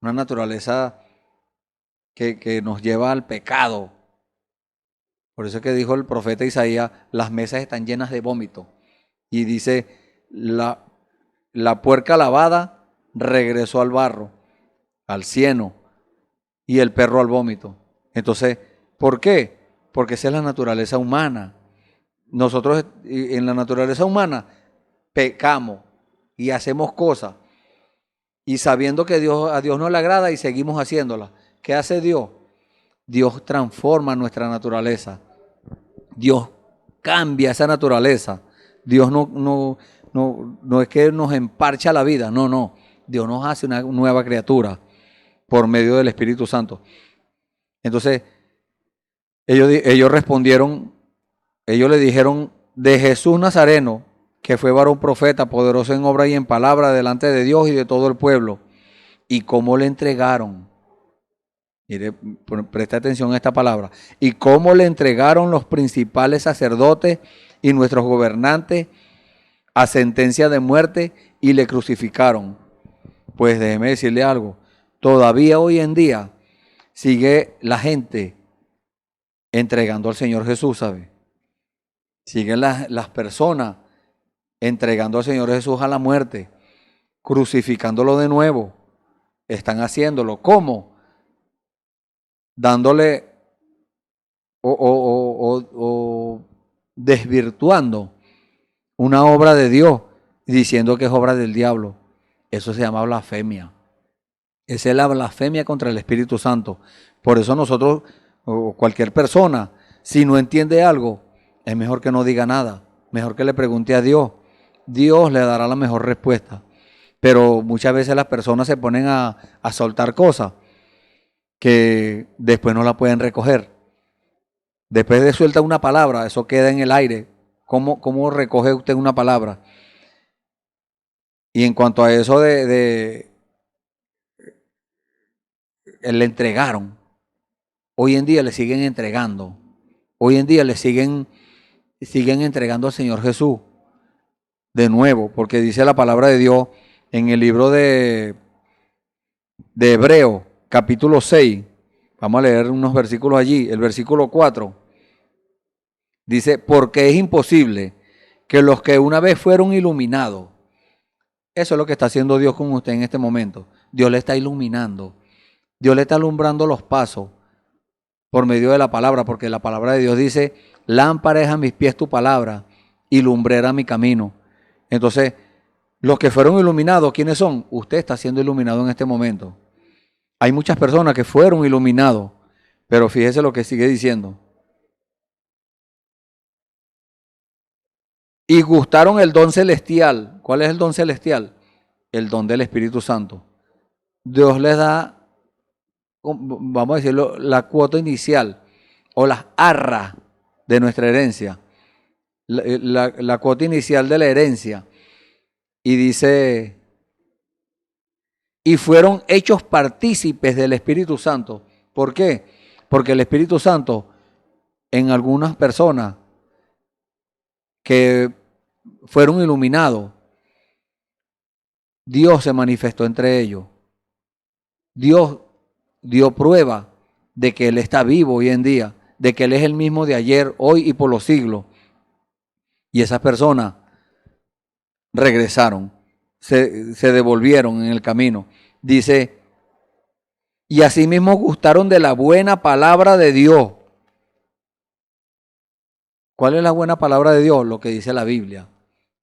Una naturaleza que nos lleva al pecado. Por eso es que dijo el profeta Isaías, las mesas están llenas de vómito. Y dice, la puerca lavada regresó al barro, al cieno, y el perro al vómito. Entonces, ¿por qué? Porque esa es la naturaleza humana. Nosotros en la naturaleza humana pecamos y hacemos cosas. Y sabiendo que a Dios no le agrada y seguimos haciéndolas. ¿Qué hace Dios? Dios transforma nuestra naturaleza. Dios cambia esa naturaleza. Dios no es que nos emparcha la vida. No. Dios nos hace una nueva criatura por medio del Espíritu Santo. Entonces, ellos respondieron, ellos le dijeron, de Jesús Nazareno, que fue varón profeta, poderoso en obra y en palabra delante de Dios y de todo el pueblo. ¿Y cómo le entregaron? Mire, presta atención a esta palabra. ¿Y cómo le entregaron los principales sacerdotes y nuestros gobernantes a sentencia de muerte y le crucificaron? Pues déjeme decirle algo. Todavía hoy en día sigue la gente entregando al Señor Jesús, ¿sabe? Siguen las personas entregando al Señor Jesús a la muerte, crucificándolo de nuevo. Están haciéndolo. ¿Cómo? Dándole o desvirtuando una obra de Dios, diciendo que es obra del diablo. Eso se llama blasfemia. Esa es la blasfemia contra el Espíritu Santo. Por eso nosotros, o cualquier persona, si no entiende algo, es mejor que no diga nada. Mejor que le pregunte a Dios. Dios le dará la mejor respuesta. Pero muchas veces las personas se ponen a soltar cosas que después no la pueden recoger. Después de suelta una palabra, eso queda en el aire. ¿Cómo recoge usted una palabra? Y en cuanto a eso le entregaron. Hoy en día le siguen entregando. Hoy en día le siguen entregando al Señor Jesús. De nuevo, porque dice la palabra de Dios en el libro de Hebreos, capítulo 6. Vamos a leer unos versículos allí. El versículo 4 dice, porque es imposible que los que una vez fueron iluminados, eso es lo que está haciendo Dios con usted en este momento. Dios le está iluminando. Dios le está alumbrando los pasos por medio de la palabra, porque la palabra de Dios dice, lámpara es a mis pies tu palabra y lumbrera mi camino. Entonces, los que fueron iluminados, ¿quiénes son? Usted está siendo iluminado en este momento. Hay muchas personas que fueron iluminados, pero fíjese lo que sigue diciendo. Y gustaron el don celestial. ¿Cuál es el don celestial? El don del Espíritu Santo. Dios les da, vamos a decirlo, la cuota inicial o las arras de nuestra herencia. La cuota inicial de la herencia. Y dice, y fueron hechos partícipes del Espíritu Santo. ¿Por qué? Porque el Espíritu Santo en algunas personas que fueron iluminados, Dios se manifestó entre ellos. Dios dio prueba de que Él está vivo hoy en día, de que Él es el mismo de ayer, hoy y por los siglos. Y esas personas regresaron, se devolvieron en el camino. Dice, y asimismo gustaron de la buena palabra de Dios. ¿Cuál es la buena palabra de Dios? Lo que dice la Biblia.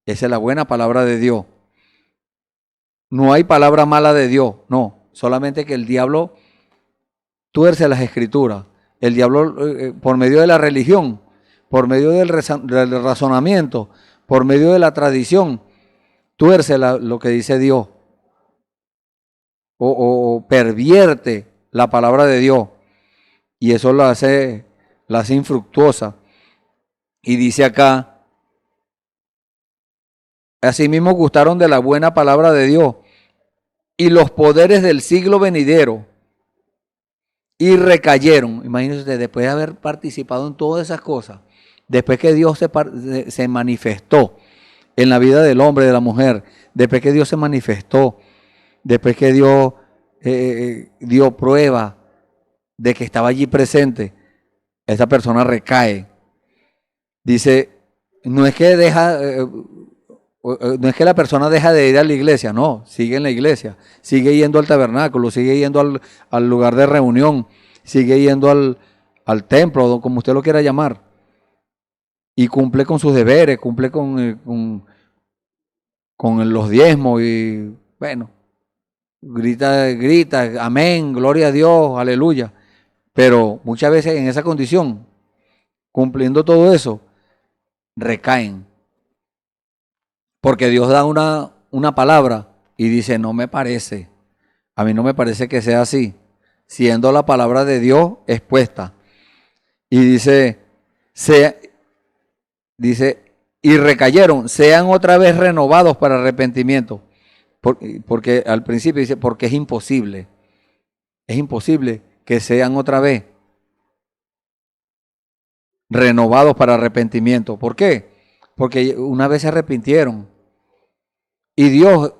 Esa es la buena palabra de Dios. No hay palabra mala de Dios, no. Solamente que el diablo tuerce las escrituras. El diablo, por medio de la religión, por medio del razonamiento, por medio de la tradición, tuerce lo que dice Dios. O pervierte la palabra de Dios. Y eso la hace infructuosa. Y dice acá, Asimismo gustaron de la buena palabra de Dios y los poderes del siglo venidero y recayeron. Imagínense ustedes, después de haber participado en todas esas cosas, después que Dios se manifestó en la vida del hombre, de la mujer, después que Dios se manifestó, después que Dios dio prueba de que estaba allí presente, esa persona recae. Dice, no es que no es que la persona deja de ir a la iglesia, no, sigue en la iglesia, sigue yendo al tabernáculo, sigue yendo al lugar de reunión, sigue yendo al templo, como usted lo quiera llamar, y cumple con sus deberes, cumple con los diezmos y bueno, grita, amén, gloria a Dios, aleluya. Pero muchas veces en esa condición, cumpliendo todo eso, recaen. Porque Dios da una palabra y dice, no me parece, a mí no me parece que sea así, siendo la palabra de Dios expuesta. Y dice, y recayeron, sean otra vez renovados para arrepentimiento. Porque al principio dice, porque es imposible que sean otra vez renovados para arrepentimiento. ¿Por qué? Porque una vez se arrepintieron y Dios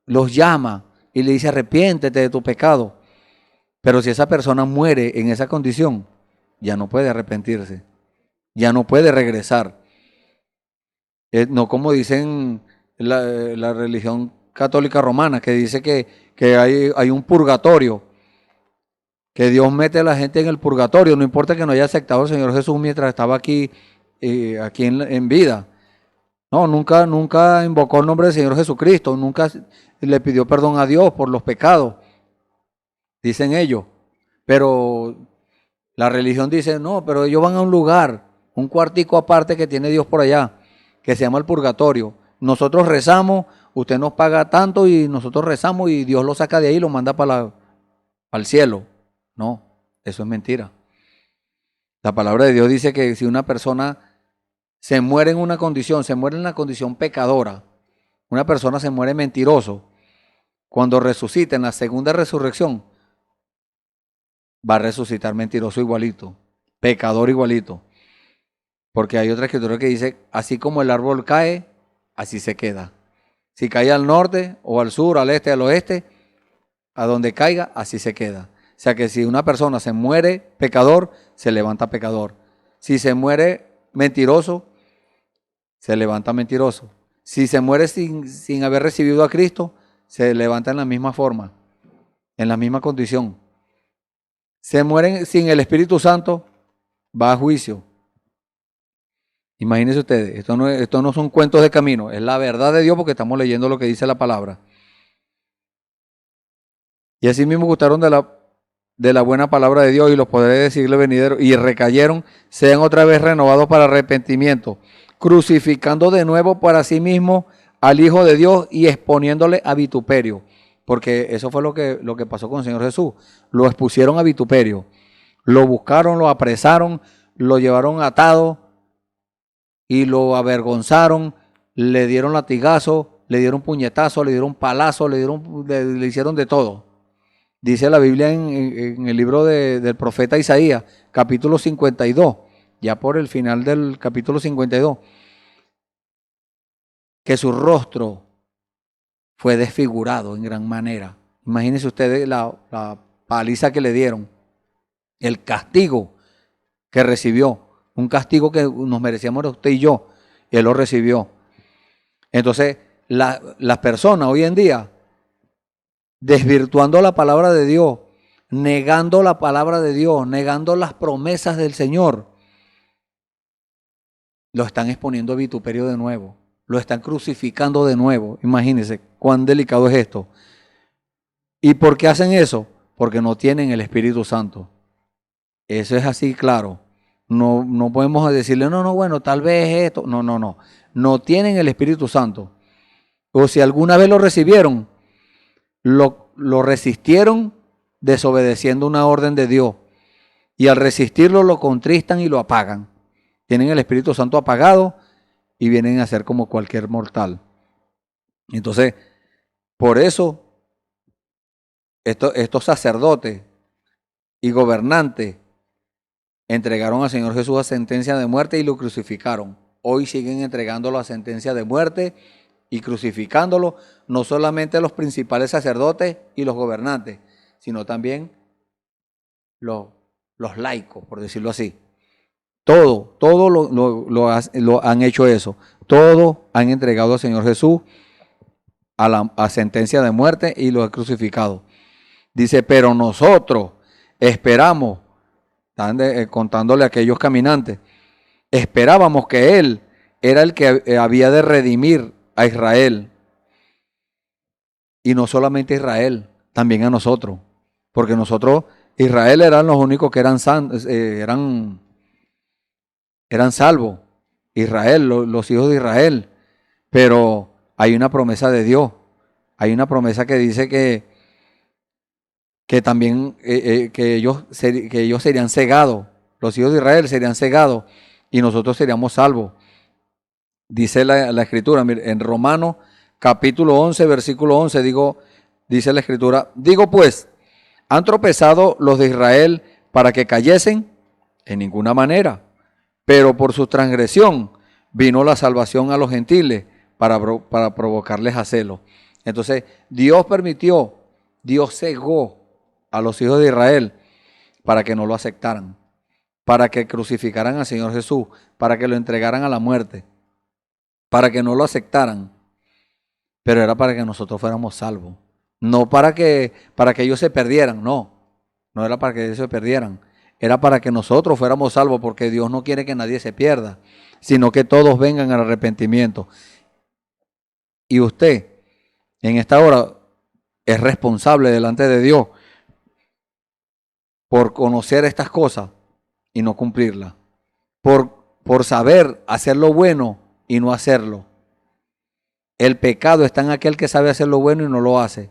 los llama y le dice, arrepiéntete de tu pecado. Pero si esa persona muere en esa condición, ya no puede arrepentirse, ya no puede regresar. No como dicen la religión católica romana, que dice que hay un purgatorio, que Dios mete a la gente en el purgatorio, no importa que no haya aceptado al Señor Jesús mientras estaba aquí en vida. No, nunca invocó el nombre del Señor Jesucristo, nunca le pidió perdón a Dios por los pecados, dicen ellos. Pero la religión dice, no, pero ellos van a un lugar, un cuartico aparte que tiene Dios por allá, que se llama el purgatorio. Nosotros rezamos, usted nos paga tanto y nosotros rezamos y Dios lo saca de ahí y lo manda para el cielo. No, eso es mentira. La palabra de Dios dice que si una persona se muere en una condición, se muere en la condición pecadora, una persona se muere mentiroso, cuando resucita en la segunda resurrección, va a resucitar mentiroso igualito, pecador igualito. Porque hay otra escritura que dice, así como el árbol cae, así se queda. Si cae al norte o al sur, al este, al oeste, a donde caiga, así se queda. O sea que si una persona se muere pecador, se levanta pecador. Si se muere mentiroso, se levanta mentiroso. Si se muere sin haber recibido a Cristo, se levanta en la misma forma, en la misma condición. Se mueren sin el Espíritu Santo, va a juicio. Imagínense ustedes, esto no son cuentos de camino, es la verdad de Dios porque estamos leyendo lo que dice la palabra. Y así mismo gustaron de la buena palabra de Dios y los poderes del siglo venidero y recayeron, sean otra vez renovados para arrepentimiento, crucificando de nuevo para sí mismo al Hijo de Dios y exponiéndole a vituperio. Porque eso fue lo que pasó con el Señor Jesús. Lo expusieron a vituperio. Lo buscaron, lo apresaron, lo llevaron atado y lo avergonzaron, le dieron latigazo, le dieron puñetazo, le dieron palazo, le hicieron de todo. Dice la Biblia en el libro del profeta Isaías, capítulo 52, ya por el final del capítulo 52, que su rostro fue desfigurado en gran manera. Imagínense ustedes la paliza que le dieron, el castigo que recibió, un castigo que nos merecíamos usted y yo, y él lo recibió. Entonces, las personas hoy en día, desvirtuando la palabra de Dios, negando la palabra de Dios, negando las promesas del Señor, lo están exponiendo a vituperio de nuevo, lo están crucificando de nuevo. Imagínense cuán delicado es esto. ¿Y por qué hacen eso? Porque no tienen el Espíritu Santo. Eso es así claro. No podemos decirle, no, bueno, tal vez esto. No. No tienen el Espíritu Santo. O si alguna vez lo recibieron, lo resistieron desobedeciendo una orden de Dios. Y al resistirlo lo contristan y lo apagan. Tienen el Espíritu Santo apagado y vienen a ser como cualquier mortal. Entonces, por eso, estos sacerdotes y gobernantes entregaron al Señor Jesús a sentencia de muerte y lo crucificaron. Hoy siguen entregándolo a sentencia de muerte y crucificándolo, no solamente los principales sacerdotes y los gobernantes, sino también los laicos, por decirlo así. Todo lo han hecho eso. Todos han entregado al Señor Jesús a sentencia de muerte y lo han crucificado. Dice, pero nosotros esperamos, contándole a aquellos caminantes, esperábamos que Él era el que había de redimir a Israel. Y no solamente a Israel, también a nosotros. Porque nosotros, Israel eran los únicos que eran salvos. Israel, los hijos de Israel. Pero hay una promesa de Dios. Hay una promesa que dice que también que ellos serían cegados. Los hijos de Israel serían cegados y nosotros seríamos salvos. Dice la Escritura, en Romanos capítulo 11, versículo 11, dice la Escritura, digo pues, ¿han tropezado los de Israel para que cayesen? En ninguna manera. Pero por su transgresión vino la salvación a los gentiles para provocarles a celo. Entonces, Dios cegó a los hijos de Israel para que no lo aceptaran, para que crucificaran al Señor Jesús, para que lo entregaran a la muerte, para que no lo aceptaran, pero era para que nosotros fuéramos salvos, no para que ellos se perdieran, no era para que ellos se perdieran, era para que nosotros fuéramos salvos, porque Dios no quiere que nadie se pierda, sino que todos vengan al arrepentimiento. Y usted, en esta hora, es responsable delante de Dios por conocer estas cosas y no cumplirlas, por saber hacer lo bueno y no hacerlo. El pecado está en aquel que sabe hacer lo bueno y no lo hace.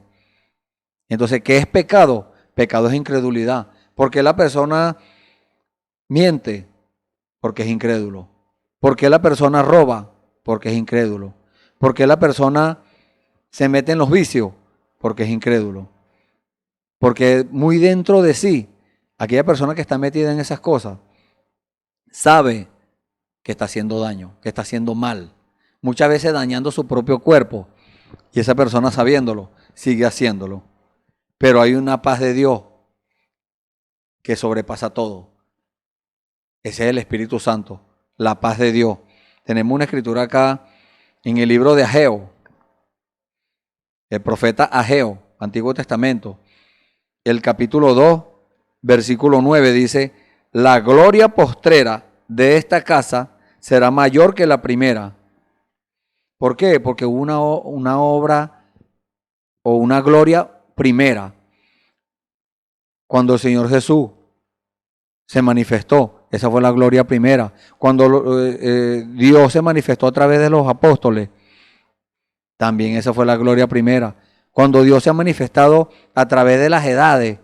Entonces, ¿qué es pecado? Pecado es incredulidad. ¿Por qué la persona miente? Porque es incrédulo. ¿Por qué la persona roba? Porque es incrédulo. ¿Por qué la persona se mete en los vicios? Porque es incrédulo. Porque muy dentro de sí, aquella persona que está metida en esas cosas sabe que está haciendo daño, que está haciendo mal. Muchas veces dañando su propio cuerpo. Y esa persona, sabiéndolo, sigue haciéndolo. Pero hay una paz de Dios que sobrepasa todo. Ese es el Espíritu Santo, la paz de Dios. Tenemos una escritura acá en el libro de Ageo, el profeta Ageo, Antiguo Testamento, el capítulo 2, versículo 9 dice, la gloria postrera de esta casa será mayor que la primera. ¿Por qué? Porque hubo una obra o una gloria primera. Cuando el Señor Jesús se manifestó, esa fue la gloria primera. Cuando Dios se manifestó a través de los apóstoles, también esa fue la gloria primera. Cuando Dios se ha manifestado a través de las edades,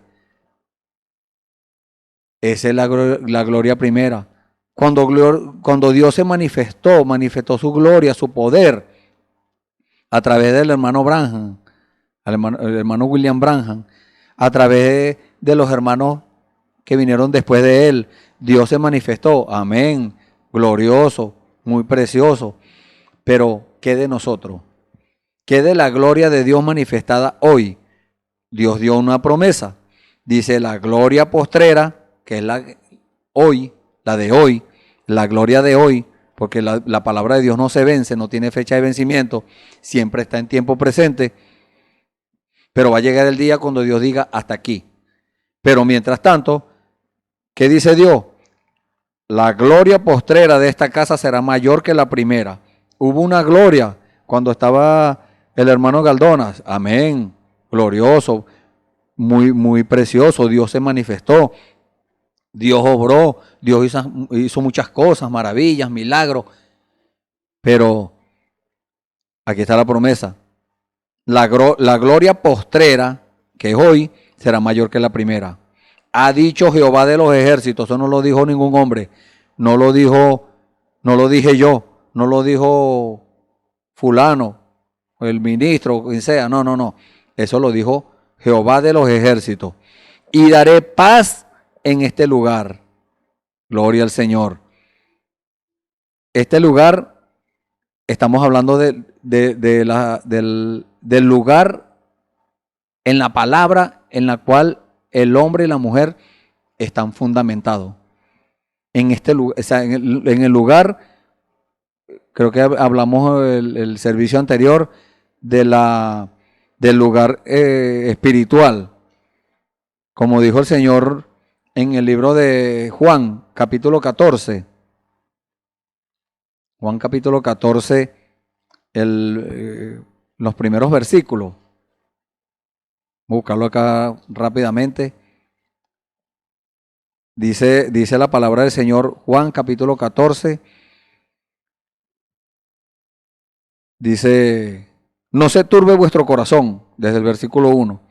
esa es la gloria primera. Cuando Dios se manifestó su gloria, su poder, a través del hermano Branham, el hermano William Branham, a través de los hermanos que vinieron después de él, Dios se manifestó, amén, glorioso, muy precioso. Pero, ¿qué de nosotros? ¿Qué de la gloria de Dios manifestada hoy? Dios dio una promesa, dice la gloria postrera, que es la de hoy, la gloria de hoy, porque la palabra de Dios no se vence, no tiene fecha de vencimiento, siempre está en tiempo presente, pero va a llegar el día cuando Dios diga hasta aquí. Pero mientras tanto, ¿qué dice Dios? La gloria postrera de esta casa será mayor que la primera. Hubo una gloria cuando estaba el hermano Galdonas, amén, glorioso, muy, muy precioso, Dios se manifestó. Dios obró, Dios hizo muchas cosas, maravillas, milagros. Pero aquí está la promesa. La gloria postrera, que es hoy, será mayor que la primera. Ha dicho Jehová de los ejércitos. Eso no lo dijo ningún hombre. No lo dije yo. No lo dijo fulano. o el ministro, o quien sea. No, no, no. Eso lo dijo Jehová de los ejércitos. Y daré paz en este lugar. Gloria al Señor. Este lugar, estamos hablando del lugar en la palabra en la cual el hombre y la mujer están fundamentados. En este lugar, o sea, en el lugar, creo que hablamos el servicio anterior del lugar espiritual. Como dijo el Señor en el libro de Juan, capítulo 14. Juan capítulo 14, los primeros versículos. Voy a buscarlo acá rápidamente. Dice la palabra del Señor, Juan capítulo 14. Dice, no se turbe vuestro corazón, desde el versículo 1.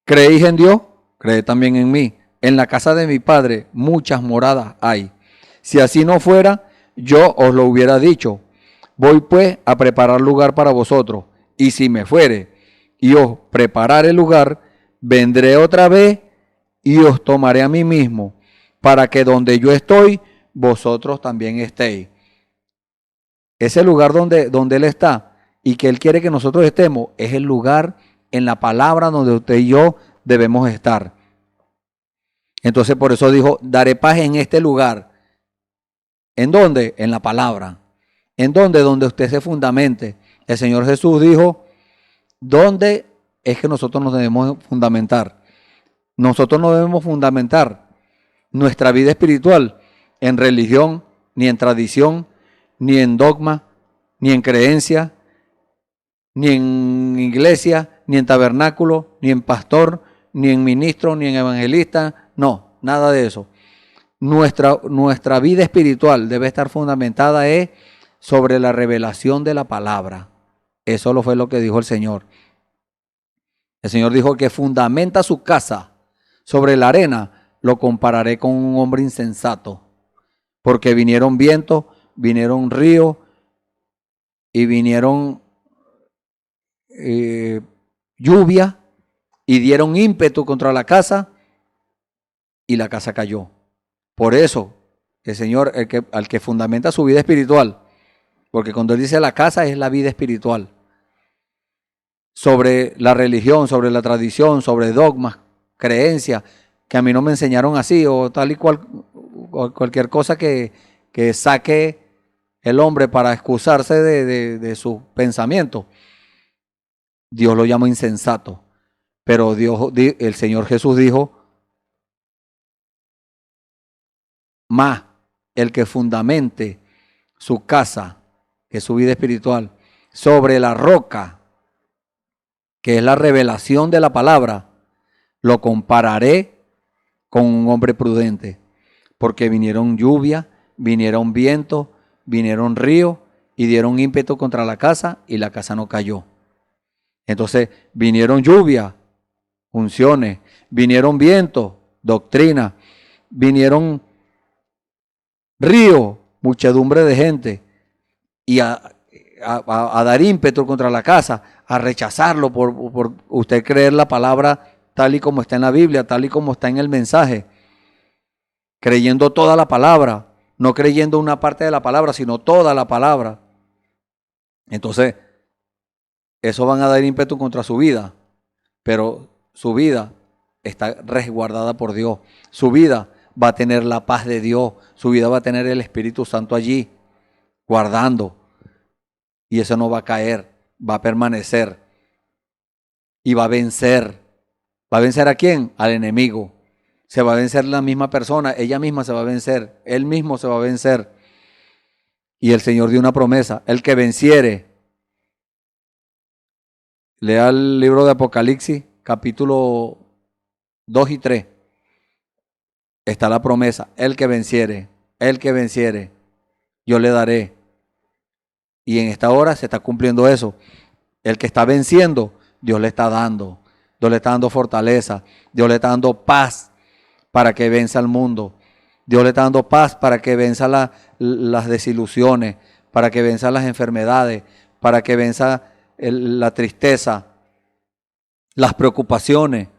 ¿Creéis en Dios? Creed también en mí. En la casa de mi Padre muchas moradas hay. Si así no fuera, yo os lo hubiera dicho. Voy pues a preparar lugar para vosotros. Y si me fuere y os preparare lugar, vendré otra vez y os tomaré a mí mismo, para que donde yo estoy, vosotros también estéis. Ese lugar donde Él está y que Él quiere que nosotros estemos, es el lugar en la palabra donde usted y yo debemos estar. Entonces por eso dijo, daré paz en este lugar. ¿En dónde? En la palabra. ¿En dónde? Donde usted se fundamente. El Señor Jesús dijo, ¿dónde es que nosotros nos debemos fundamentar? Nosotros no debemos fundamentar nuestra vida espiritual en religión, ni en tradición, ni en dogma, ni en creencia, ni en iglesia, ni en tabernáculo, ni en pastor, ni en ministro, ni en evangelista. No, nada de eso. Nuestra vida espiritual debe estar fundamentada sobre la revelación de la palabra. Eso fue lo que dijo el Señor. El Señor dijo que fundamenta su casa sobre la arena, lo compararé con un hombre insensato. Porque vinieron vientos, vinieron ríos y vinieron lluvia y dieron ímpetu contra la casa y la casa cayó. Por eso el Señor, al que fundamenta su vida espiritual, porque cuando Él dice la casa es la vida espiritual, sobre la religión, sobre la tradición, sobre dogmas, creencias, que a mí no me enseñaron así, o tal y cual, o cualquier cosa que saque el hombre para excusarse de sus pensamientos. Dios lo llama insensato. Pero el Señor Jesús dijo, más el que fundamente su casa, que es su vida espiritual, sobre la roca, que es la revelación de la palabra, lo compararé con un hombre prudente, porque vinieron lluvia, vinieron vientos, vinieron ríos y dieron ímpetu contra la casa y la casa no cayó. Entonces vinieron lluvia, unciones, vinieron vientos, doctrina, vinieron ríos, muchedumbre de gente, y a dar ímpetu contra la casa, a rechazarlo por usted creer la palabra tal y como está en la Biblia, tal y como está en el mensaje, creyendo toda la palabra, no creyendo una parte de la palabra, sino toda la palabra. Entonces, eso van a dar ímpetu contra su vida, pero su vida está resguardada por Dios. Su vida va a tener la paz de Dios, su vida va a tener el Espíritu Santo allí, guardando. Y eso no va a caer, va a permanecer y va a vencer. ¿Va a vencer a quién? Al enemigo. Se va a vencer la misma persona, ella misma se va a vencer, él mismo se va a vencer. Y el Señor dio una promesa, el que venciere. Lea el libro de Apocalipsis, capítulo 2 y 3. Está la promesa, el que venciere, yo le daré. Y en esta hora se está cumpliendo eso. El que está venciendo, Dios le está dando. Dios le está dando fortaleza. Dios le está dando paz para que venza al mundo. Dios le está dando paz para que venza las desilusiones, para que venza las enfermedades, para que venza la tristeza, las preocupaciones,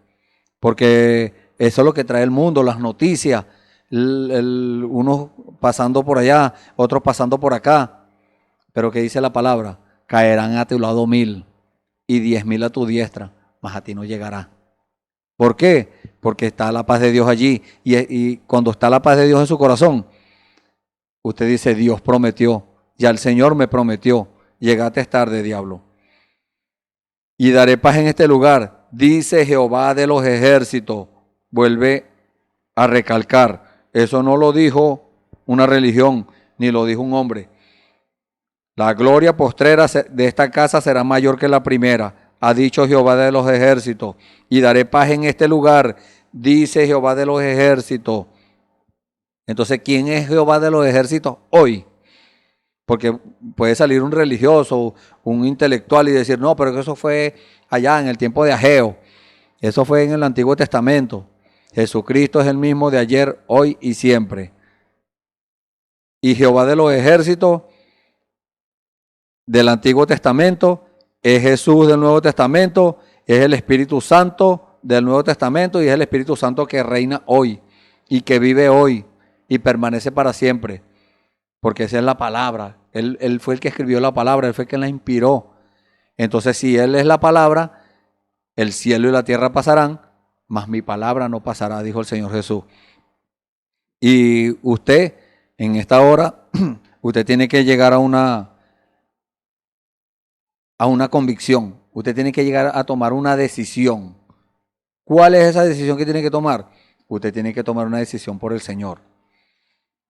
porque eso es lo que trae el mundo, las noticias, unos pasando por allá, otros pasando por acá. Pero ¿qué dice la palabra? Caerán a tu lado 1000 y 10.000 a tu diestra, mas a ti no llegará. ¿Por qué? Porque está la paz de Dios allí. Y cuando está la paz de Dios en su corazón, usted dice, Dios prometió, ya el Señor me prometió, llegaste tarde, diablo. Y daré paz en este lugar, dice Jehová de los ejércitos. Vuelve a recalcar, eso no lo dijo una religión, ni lo dijo un hombre. La gloria postrera de esta casa será mayor que la primera, ha dicho Jehová de los ejércitos. Y daré paz en este lugar, dice Jehová de los ejércitos. Entonces, ¿quién es Jehová de los ejércitos hoy? Porque puede salir un religioso, un intelectual y decir, no, pero eso fue allá en el tiempo de Ageo. Eso fue en el Antiguo Testamento. Jesucristo es el mismo de ayer, hoy y siempre. Y Jehová de los ejércitos del Antiguo Testamento es Jesús del Nuevo Testamento, es el Espíritu Santo del Nuevo Testamento y es el Espíritu Santo que reina hoy y que vive hoy y permanece para siempre. Porque esa es la palabra. Él fue el que escribió la palabra, Él fue el que la inspiró. Entonces, si Él es la palabra, el cielo y la tierra pasarán, mas mi palabra no pasará, dijo el Señor Jesús. Y usted, en esta hora, usted tiene que llegar a una convicción. Usted tiene que llegar a tomar una decisión. ¿Cuál es esa decisión que tiene que tomar? Usted tiene que tomar una decisión por el Señor.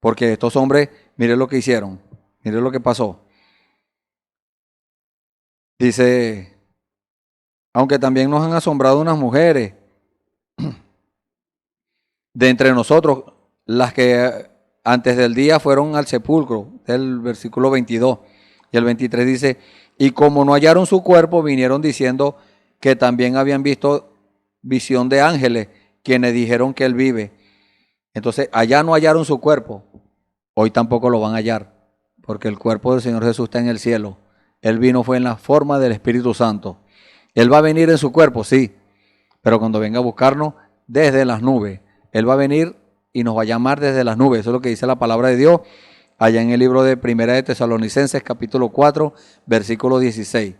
Porque estos hombres, miren lo que hicieron, miren lo que pasó. Dice, aunque también nos han asombrado unas mujeres de entre nosotros, las que antes del día fueron al sepulcro, el versículo 22. Y el 23 dice, y como no hallaron su cuerpo, vinieron diciendo que también habían visto visión de ángeles, quienes dijeron que él vive. Entonces, allá no hallaron su cuerpo, hoy tampoco lo van a hallar, porque el cuerpo del Señor Jesús está en el cielo. Él vino fue en la forma del Espíritu Santo. Él va a venir en su cuerpo, sí, pero cuando venga a buscarnos desde las nubes, Él va a venir y nos va a llamar desde las nubes. Eso es lo que dice la palabra de Dios allá en el libro de Primera de Tesalonicenses, capítulo 4, versículo 16.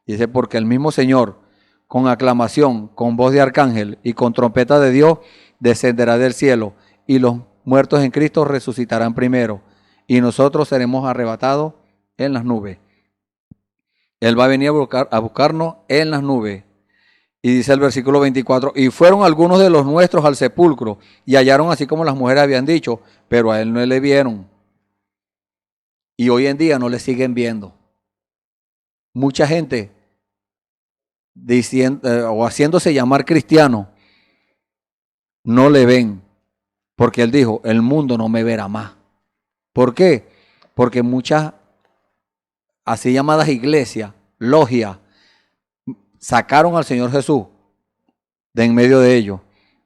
Dice, porque el mismo Señor, con aclamación, con voz de arcángel y con trompeta de Dios, descenderá del cielo, y los muertos en Cristo resucitarán primero, y nosotros seremos arrebatados en las nubes. Él va a venir a buscarnos en las nubes. Y dice el versículo 24, y fueron algunos de los nuestros al sepulcro, y hallaron así como las mujeres habían dicho, pero a él no le vieron. Y hoy en día no le siguen viendo. Mucha gente diciendo, o haciéndose llamar cristiano, no le ven, porque él dijo, el mundo no me verá más. ¿Por qué? Porque muchas así llamadas iglesias, logias, sacaron al Señor Jesús de en medio de ellos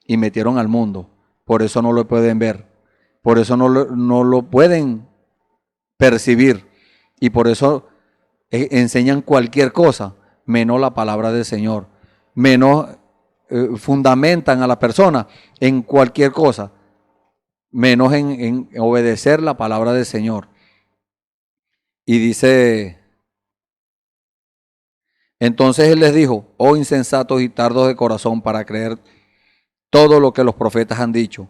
y metieron al mundo. Por eso no lo pueden ver, por eso no lo pueden percibir, y por eso enseñan cualquier cosa, menos la palabra del Señor, menos fundamentan a la persona en cualquier cosa, menos en obedecer la palabra del Señor. Y dice, entonces Él les dijo, oh insensatos y tardos de corazón para creer todo lo que los profetas han dicho.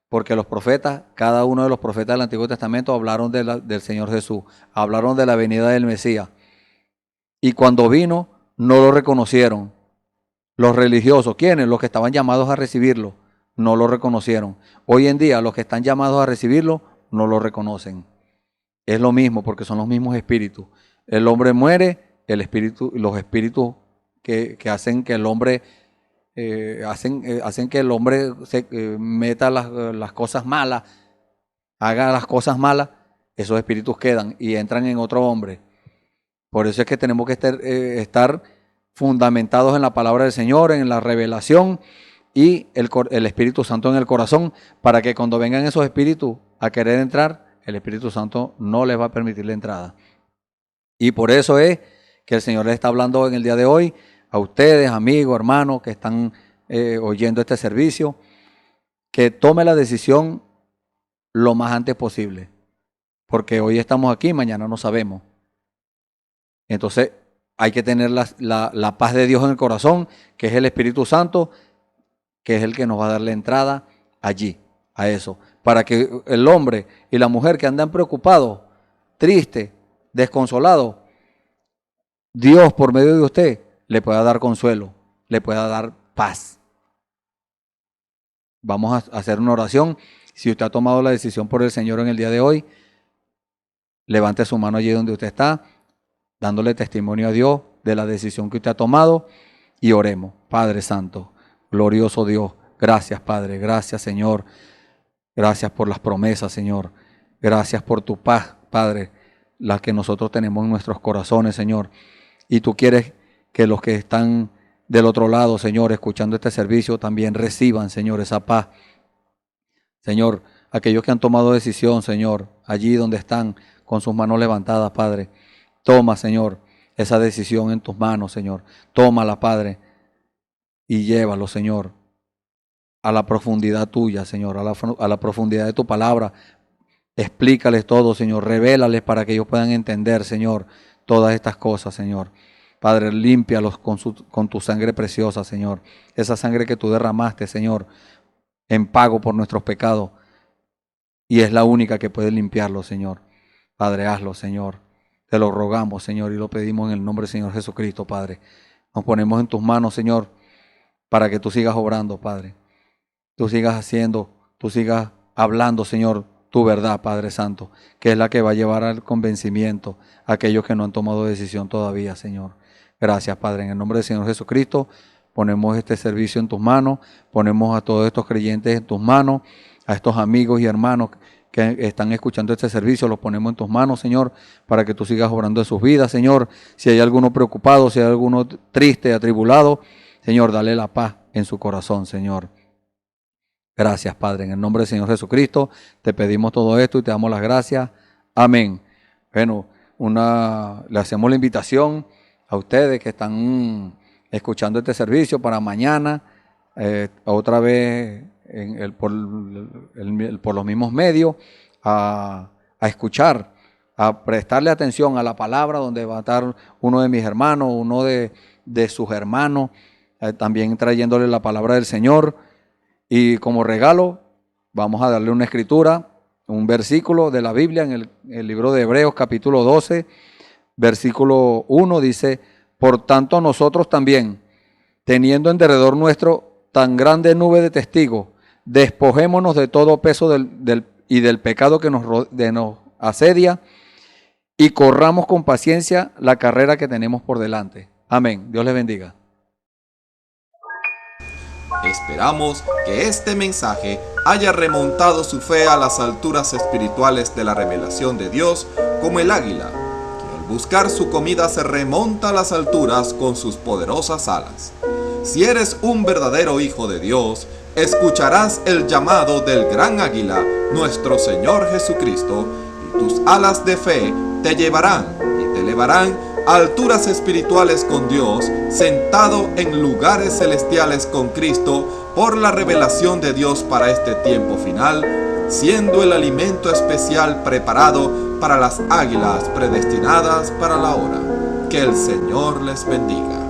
Porque los profetas, cada uno de los profetas del Antiguo Testamento hablaron del Señor Jesús, hablaron de la venida del Mesías. Y cuando vino, no lo reconocieron. Los religiosos, ¿quiénes? Los que estaban llamados a recibirlo, no lo reconocieron. Hoy en día, los que están llamados a recibirlo, no lo reconocen. Es lo mismo, porque son los mismos espíritus. El hombre muere, el espíritu, los espíritus que hacen que el hombre hacen que el hombre se meta las cosas malas, haga las cosas malas, esos espíritus quedan y entran en otro hombre. Por eso es que tenemos que estar fundamentados en la palabra del Señor, en la revelación y el Espíritu Santo en el corazón, para que cuando vengan esos espíritus a querer entrar, el Espíritu Santo no les va a permitir la entrada. Y por eso es que el Señor les está hablando en el día de hoy a ustedes, amigos, hermanos que están oyendo este servicio, que tome la decisión lo más antes posible. Porque hoy estamos aquí, mañana no sabemos. Entonces hay que tener la paz de Dios en el corazón, que es el Espíritu Santo, que es el que nos va a dar la entrada allí, a eso. Para que el hombre y la mujer que andan preocupados, tristes, desconsolados, Dios por medio de usted le pueda dar consuelo, le pueda dar paz. Vamos a hacer una oración. Si usted ha tomado la decisión por el Señor en el día de hoy, levante su mano allí donde usted está, dándole testimonio a Dios de la decisión que usted ha tomado, y oremos. Padre Santo, glorioso Dios, gracias Padre, gracias Señor, gracias por las promesas, Señor, gracias por tu paz, Padre, la que nosotros tenemos en nuestros corazones, Señor. Y tú quieres que los que están del otro lado, Señor, escuchando este servicio, también reciban, Señor, esa paz. Señor, aquellos que han tomado decisión, Señor, allí donde están, con sus manos levantadas, Padre, toma, Señor, esa decisión en tus manos, Señor. Tómala, Padre, y llévalo, Señor, a la profundidad tuya, Señor, a la profundidad de tu palabra. Explícales todo, Señor, revélales para que ellos puedan entender, Señor, todas estas cosas, Señor. Padre, límpialos con tu sangre preciosa, Señor. Esa sangre que tú derramaste, Señor, en pago por nuestros pecados. Y es la única que puede limpiarlo, Señor. Padre, hazlo, Señor. Te lo rogamos, Señor, y lo pedimos en el nombre del Señor Jesucristo, Padre. Nos ponemos en tus manos, Señor, para que tú sigas obrando, Padre. Tú sigas haciendo, tú sigas hablando, Señor, tu verdad, Padre Santo, que es la que va a llevar al convencimiento a aquellos que no han tomado decisión todavía, Señor. Gracias, Padre. En el nombre del Señor Jesucristo, ponemos este servicio en tus manos, ponemos a todos estos creyentes en tus manos, a estos amigos y hermanos que están escuchando este servicio, los ponemos en tus manos, Señor, para que tú sigas obrando en sus vidas, Señor. Si hay alguno preocupado, si hay alguno triste, atribulado, Señor, dale la paz en su corazón, Señor. Gracias, Padre. En el nombre del Señor Jesucristo, te pedimos todo esto y te damos las gracias. Amén. Bueno, le hacemos la invitación a ustedes que están escuchando este servicio para mañana, otra vez por los mismos medios, a escuchar, a prestarle atención a la palabra, donde va a estar uno de mis hermanos, uno de sus hermanos, también trayéndole la palabra del Señor. Y como regalo, vamos a darle una escritura, un versículo de la Biblia en el libro de Hebreos, capítulo 12, versículo 1, dice: por tanto nosotros también, teniendo en derredor nuestro tan grande nube de testigos, despojémonos de todo peso y del pecado que nos asedia, y corramos con paciencia la carrera que tenemos por delante. Amén. Dios les bendiga. Esperamos que este mensaje haya remontado su fe a las alturas espirituales de la revelación de Dios, como el águila, que al buscar su comida se remonta a las alturas con sus poderosas alas. Si eres un verdadero hijo de Dios, escucharás el llamado del gran águila, nuestro Señor Jesucristo, y tus alas de fe te llevarán y te elevarán a alturas espirituales con Dios, sentado en lugares celestiales con Cristo, por la revelación de Dios para este tiempo final, siendo el alimento especial preparado para las águilas predestinadas para la hora. Que el Señor les bendiga.